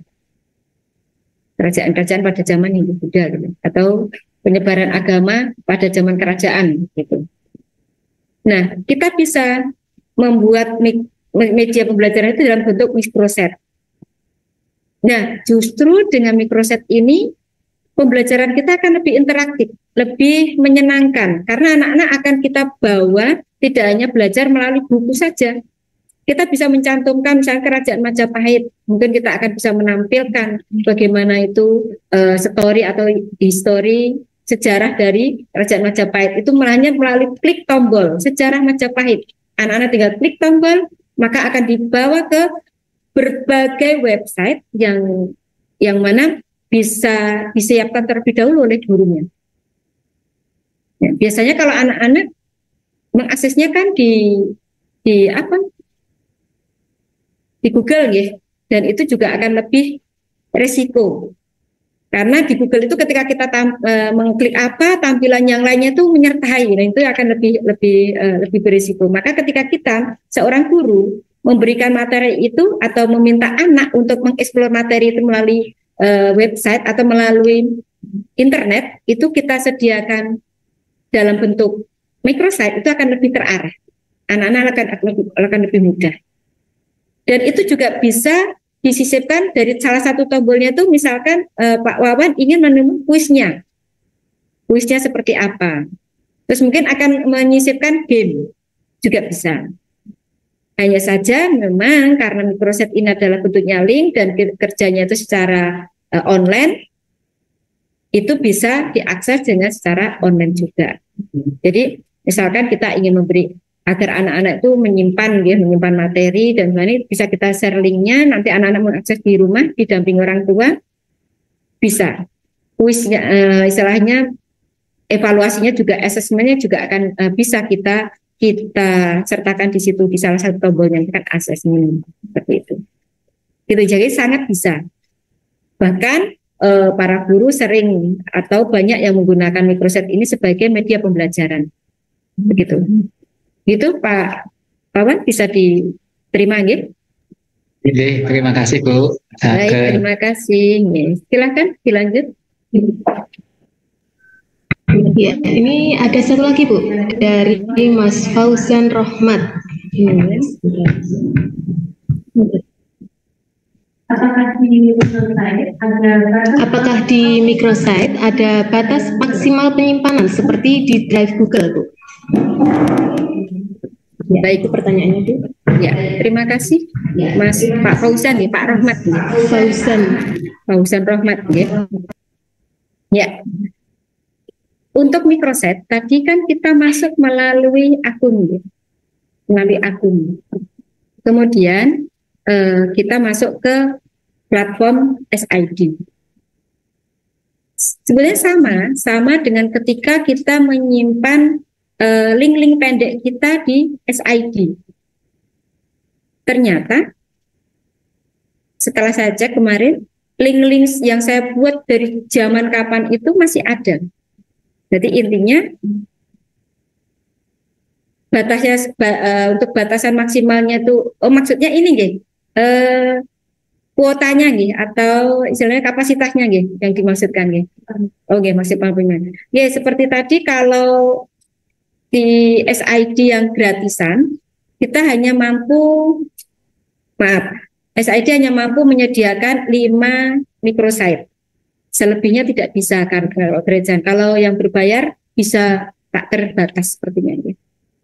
kerajaan-kerajaan pada zaman Hindu-Buddha, gitu. Atau penyebaran agama pada zaman kerajaan, gitu. Nah, kita bisa membuat media pembelajaran itu dalam bentuk microset. Nah, justru dengan microset ini pembelajaran kita akan lebih interaktif, lebih menyenangkan karena anak-anak akan kita bawa tidak hanya belajar melalui buku saja. Kita bisa mencantumkan misalnya kerajaan Majapahit, mungkin kita akan bisa menampilkan bagaimana itu story atau histori sejarah dari kerajaan Majapahit itu hanya melalui klik tombol sejarah Majapahit. Anak-anak tinggal klik tombol, maka akan dibawa ke berbagai website yang mana bisa disiapkan terlebih dahulu oleh gurunya. Ya, biasanya kalau anak-anak mengaksesnya kan di Google ya, dan itu juga akan lebih resiko. Karena di Google itu ketika kita mengklik apa, tampilan yang lainnya itu menyertai, nah itu akan lebih berisiko. Maka ketika kita seorang guru memberikan materi itu atau meminta anak untuk mengeksplor materi itu melalui website atau melalui internet, itu kita sediakan dalam bentuk microsite, itu akan lebih terarah. Anak-anak akan lebih mudah. Dan itu juga bisa disisipkan dari salah satu tombolnya itu misalkan Pak Wawan ingin menemukan kuisnya. Kuisnya seperti apa. Terus mungkin akan menyisipkan game juga bisa. Hanya saja memang karena microset ini adalah bentuknya link dan kerjanya itu secara online, itu bisa diakses dengan secara online juga. Jadi misalkan kita ingin memberi agar anak-anak itu menyimpan materi dan ini bisa kita share linknya, nanti anak-anak mengakses di rumah didampingi orang tua, bisa. Kuisnya istilahnya evaluasinya juga, asesmennya juga akan bisa kita sertakan di situ di salah satu tombolnya kan asesmen seperti itu. Gitu, jadi sangat bisa. Bahkan para guru sering atau banyak yang menggunakan microset ini sebagai media pembelajaran. Begitu. Gitu Pak Wawan, bisa diterima gitu? Terima kasih Bu. Baik, terima kasih. Silakan dilanjut. Ya, ini ada satu lagi Bu dari Mas Fauzan Rohmat. Apakah di microsite ada batas maksimal penyimpanan seperti di drive Google, Bu? Ya, baik, itu pertanyaannya, Bu. Ya, terima kasih Mas Pak Fauzan ya, Pak Rahmat ya. Fauzan Rahmat ya. Ya. Untuk microsite tadi kan kita masuk melalui akun ya. Melalui akun. Kemudian kita masuk ke platform SID. Sebenarnya sama dengan ketika kita menyimpan link-link pendek kita di SID. Ternyata setelah saya cek kemarin, link-link yang saya buat dari zaman kapan itu masih ada. Jadi intinya batasnya untuk batasan maksimalnya itu, maksudnya ini nggih, kuotanya nggih atau istilahnya kapasitasnya nggih yang dimaksudkan nggih. Oke, maksimal punya. Ya seperti tadi kalau di SID yang gratisan kita hanya mampu SID hanya mampu menyediakan 5 microsite. Selebihnya tidak bisa kan kalau gratisan. Kalau yang berbayar bisa tak terbatas sepertinya ya.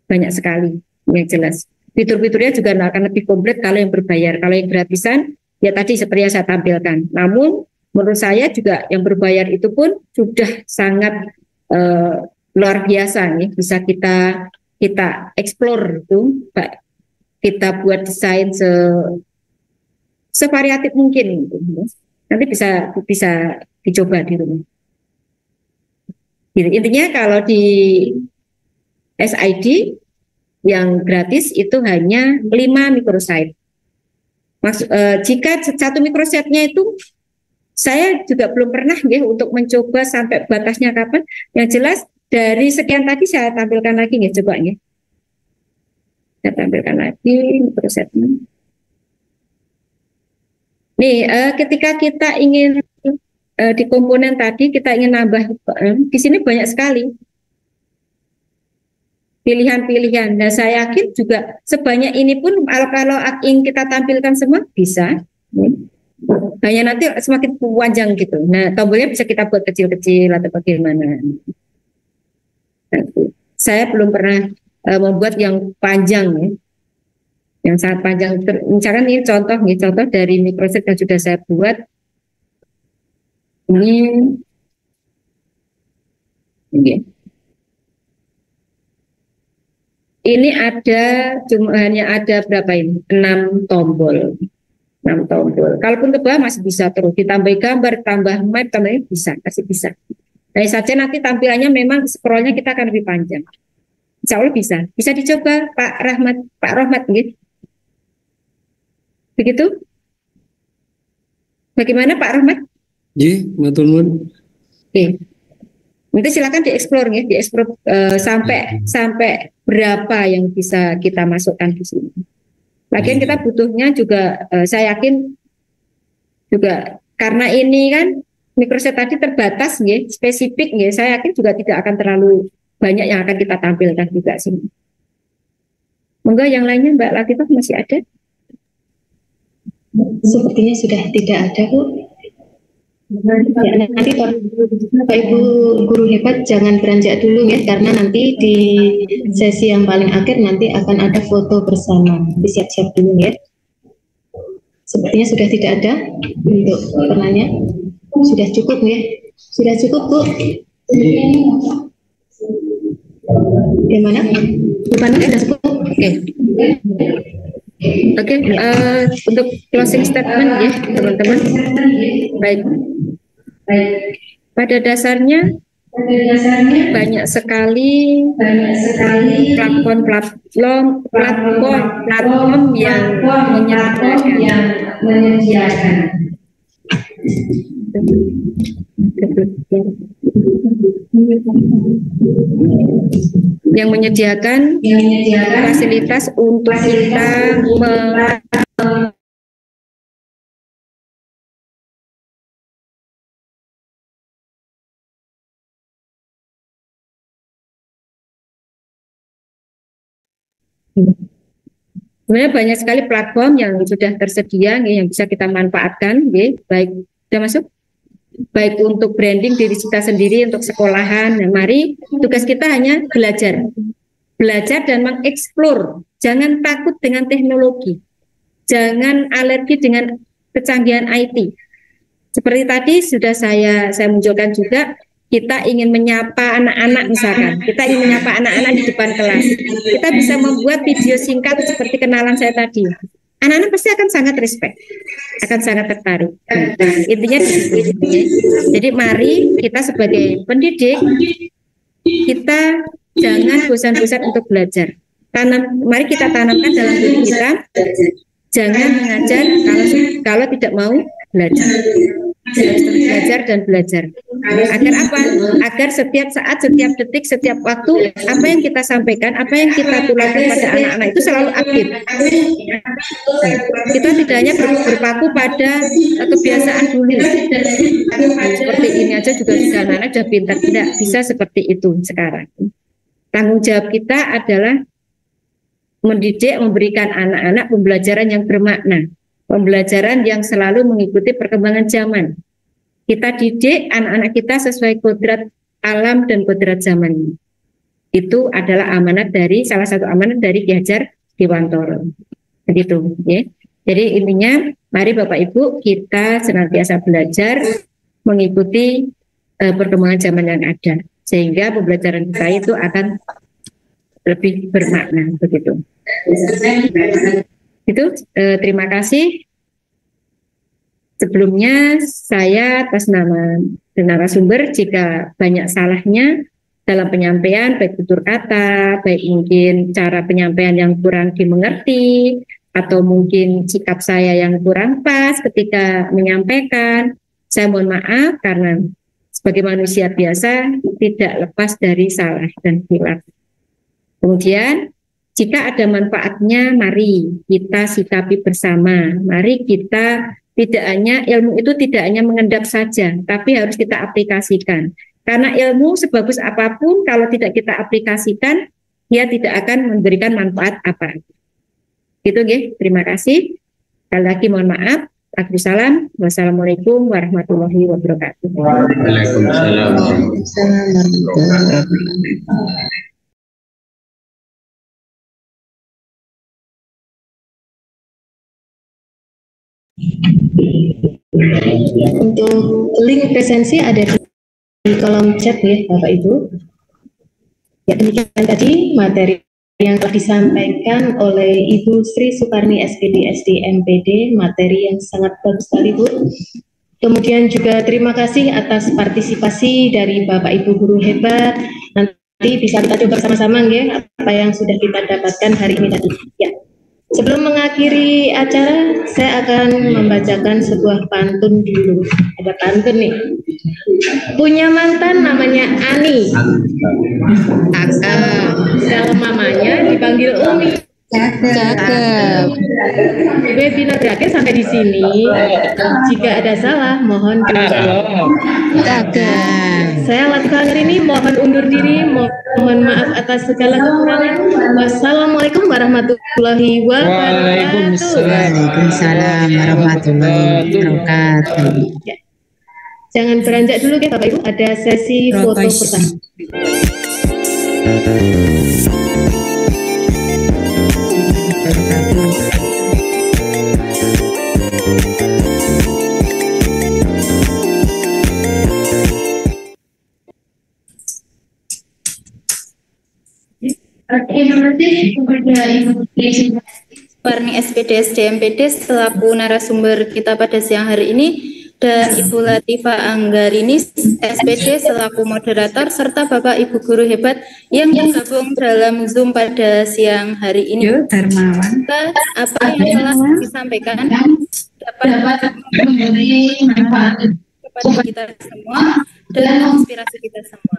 Banyak sekali yang jelas. Fitur-fiturnya juga akan lebih komplit kalau yang berbayar. Kalau yang gratisan ya tadi seperti yang saya tampilkan. Namun menurut saya juga yang berbayar itu pun sudah sangat luar biasa nih. Bisa kita explore itu, kita buat desain sevariatif mungkin gitu. Nanti bisa dicoba di rumah. Gitu. Intinya kalau di SID yang gratis itu hanya 5 microsite. Jika satu microsite-nya itu saya juga belum pernah ya untuk mencoba sampai batasnya kapan. Yang jelas dari sekian tadi saya tampilkan lagi ya, coba ya. Saya tampilkan lagi microsite-nya. Nih, ketika kita ingin di komponen tadi kita ingin nambah, di sini banyak sekali pilihan-pilihan. Nah, saya yakin juga sebanyak ini pun kalau ingin kita tampilkan semua bisa. Hanya nanti semakin panjang gitu. Nah, tombolnya bisa kita buat kecil-kecil atau bagaimana. Saya belum pernah membuat yang panjang ya. Yang sangat panjang. Misalkan ini contoh dari microsite yang sudah saya buat. Ini hanya ada berapa ini? 6 tombol. 6 tombol. Kalaupun ke bawah masih bisa terus ditambah gambar, tambah map, tambahnya bisa, masih bisa. Hanya saja nanti tampilannya memang scrollnya kita akan lebih panjang. Insya Allah bisa. Bisa dicoba Pak Rahmat gitu. Begitu? Bagaimana Pak Rahmat? Ji, matur nuwun. Oke. Nanti silakan dieksplor ya, dieksplor sampai berapa yang bisa kita masukkan di sini. Lagian kita butuhnya juga, saya yakin juga karena ini kan microsite tadi terbatas ya, spesifik ya, saya yakin juga tidak akan terlalu banyak yang akan kita tampilkan juga sini. Monggo yang lainnya Mbak Latifah masih ada? Sepertinya sudah tidak ada, Bu. Ya, nanti Bapak Ibu guru hebat jangan beranjak dulu ya, karena nanti di sesi yang paling akhir nanti akan ada foto bersama. Nanti siap-siap dulu ya. Sepertinya sudah tidak ada untuk penanya. Sudah cukup ya? Sudah cukup, Bu? Gimana? Bukannya sudah cukup? Oke. Oke, untuk closing statement ya teman-teman. Baik. Pada dasarnya banyak sekali platform yang menyediakan fasilitas untuk kita Sebenarnya banyak sekali platform yang sudah tersedia yang bisa kita manfaatkan, baik sudah masuk, baik untuk branding diri kita sendiri, untuk sekolahan. Nah, mari tugas kita hanya belajar dan mengeksplor. Jangan takut dengan teknologi, jangan alergi dengan kecanggihan IT. Seperti tadi sudah saya munculkan juga. Kita ingin menyapa anak-anak misalkan, kita ingin menyapa anak-anak di depan kelas, kita bisa membuat video singkat seperti kenalan saya tadi. Anak-anak pasti akan sangat respect, akan sangat tertarik. Nah, intinya di situ. Jadi mari kita sebagai pendidik, kita jangan bosan-bosan untuk belajar. Mari kita tanamkan dalam diri kita, jangan mengajar kalau tidak mau belajar. Harus terus belajar dan belajar. Agar apa? Agar setiap saat, setiap detik, setiap waktu, apa yang kita sampaikan, apa yang kita tularkan pada anak-anak itu selalu aktif. Kita tidak hanya berpaku pada kebiasaan dulu. Seperti ini aja juga sudah anak-anak sudah pintar. Tidak bisa seperti itu sekarang. Tanggung jawab kita adalah mendidik, memberikan anak-anak pembelajaran yang bermakna. Pembelajaran yang selalu mengikuti perkembangan zaman. Kita didik anak-anak kita sesuai kodrat alam dan kodrat zaman. Itu adalah salah satu amanat dari Ki Hajar Dewantara. Begitu, ya. Jadi intinya, mari Bapak Ibu kita senantiasa belajar mengikuti perkembangan zaman yang ada, sehingga pembelajaran kita itu akan lebih bermakna. Begitu. Itu terima kasih. Sebelumnya saya atas nama narasumber jika banyak salahnya dalam penyampaian, baik tutur kata, baik mungkin cara penyampaian yang kurang dimengerti, atau mungkin sikap saya yang kurang pas ketika menyampaikan, saya mohon maaf karena sebagai manusia biasa tidak lepas dari salah dan hilaf. Kemudian jika ada manfaatnya, mari kita sikapi bersama. Mari kita ilmu itu tidak hanya mengendap saja, tapi harus kita aplikasikan. Karena ilmu sebagus apapun, kalau tidak kita aplikasikan, dia tidak akan memberikan manfaat apa. Gitu, terima kasih. Sekali lagi mohon maaf. Waalaikumsalam. Wassalamualaikum warahmatullahi wabarakatuh. Waalaikumsalam warahmatullahi wabarakatuh. Untuk link presensi ada di kolom chat ya Bapak Ibu. Ya, demikian tadi materi yang telah disampaikan oleh Ibu Sri Suparni SPD SD MPD, materi yang sangat bagus sekali Bu. Kemudian juga terima kasih atas partisipasi dari Bapak Ibu guru hebat. Nanti bisa kita coba sama-sama ya apa yang sudah kita dapatkan hari ini tadi. Ya. Sebelum mengakhiri acara, saya akan membacakan sebuah pantun dulu. Ada pantun nih. Punya mantan namanya Ani. Kalau mamanya dipanggil Umi. Cakep. Webinar berakhir sampai di sini. Jika ada salah, mohon dimaafkan. Cakep. Saya Latifah ini mohon undur diri, mohon maaf atas segala kekurangan. Wassalamualaikum warahmatullahi wabarakatuh. Waalaikumsalam warahmatullahi wabarakatuh. Ya. Jangan beranjak dulu ya Bapak Ibu, ada sesi foto bersama. Suparni SPD SDMPD selaku narasumber kita pada siang hari ini, dan Ibu Latifah Anggarini SPD selaku moderator, serta Bapak Ibu guru hebat yang tergabung dalam Zoom pada siang hari ini. Apa yang telah disampaikan dapat memberi manfaat kepada kita semua dan inspirasi kita semua.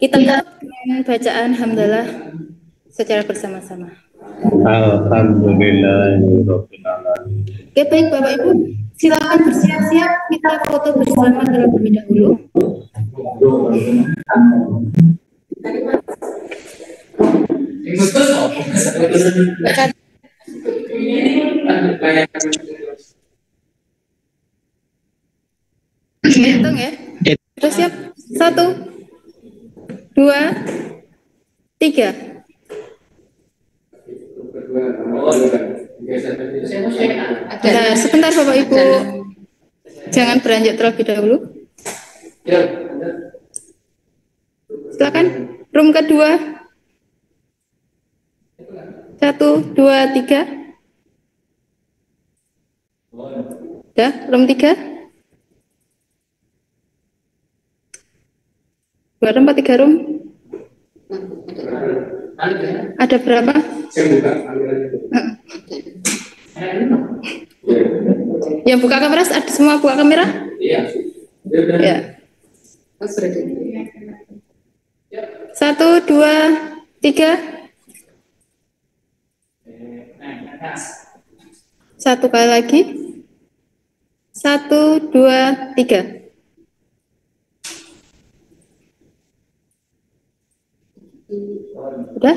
Kita dengan bacaan hamdalah secara bersama-sama. Alhamdulillahirabbil alamin. Oke, baik Bapak Ibu, silakan bersiap-siap, kita foto bersama terlebih dahulu. Hitung ya. Sudah siap? 1, 2, 3. Bentar, sebentar Bapak Ibu. Jangan beranjak terlebih dahulu. Silakan. Room kedua. 1, 2, 3. Udah, room 3. 2 room, 3 room. Ada berapa? Yang buka kamera, ada semua buka kamera? Iya. Ya. 1, 2, 3. 1 kali lagi. 1, 2, 3. Udah.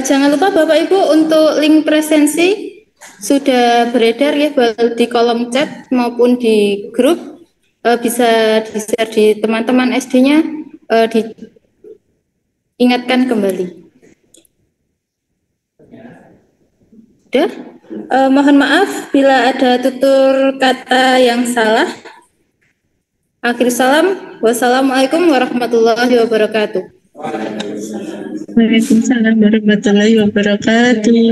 Jangan lupa Bapak Ibu untuk link presensi sudah beredar ya di kolom chat maupun di grup, bisa di-share di teman-teman SD-nya, diingatkan kembali. Udah. Mohon maaf bila ada tutur kata yang salah. Akhir salam. Wassalamualaikum warahmatullahi wabarakatuh. Waalaikumsalam warahmatullahi wabarakatuh.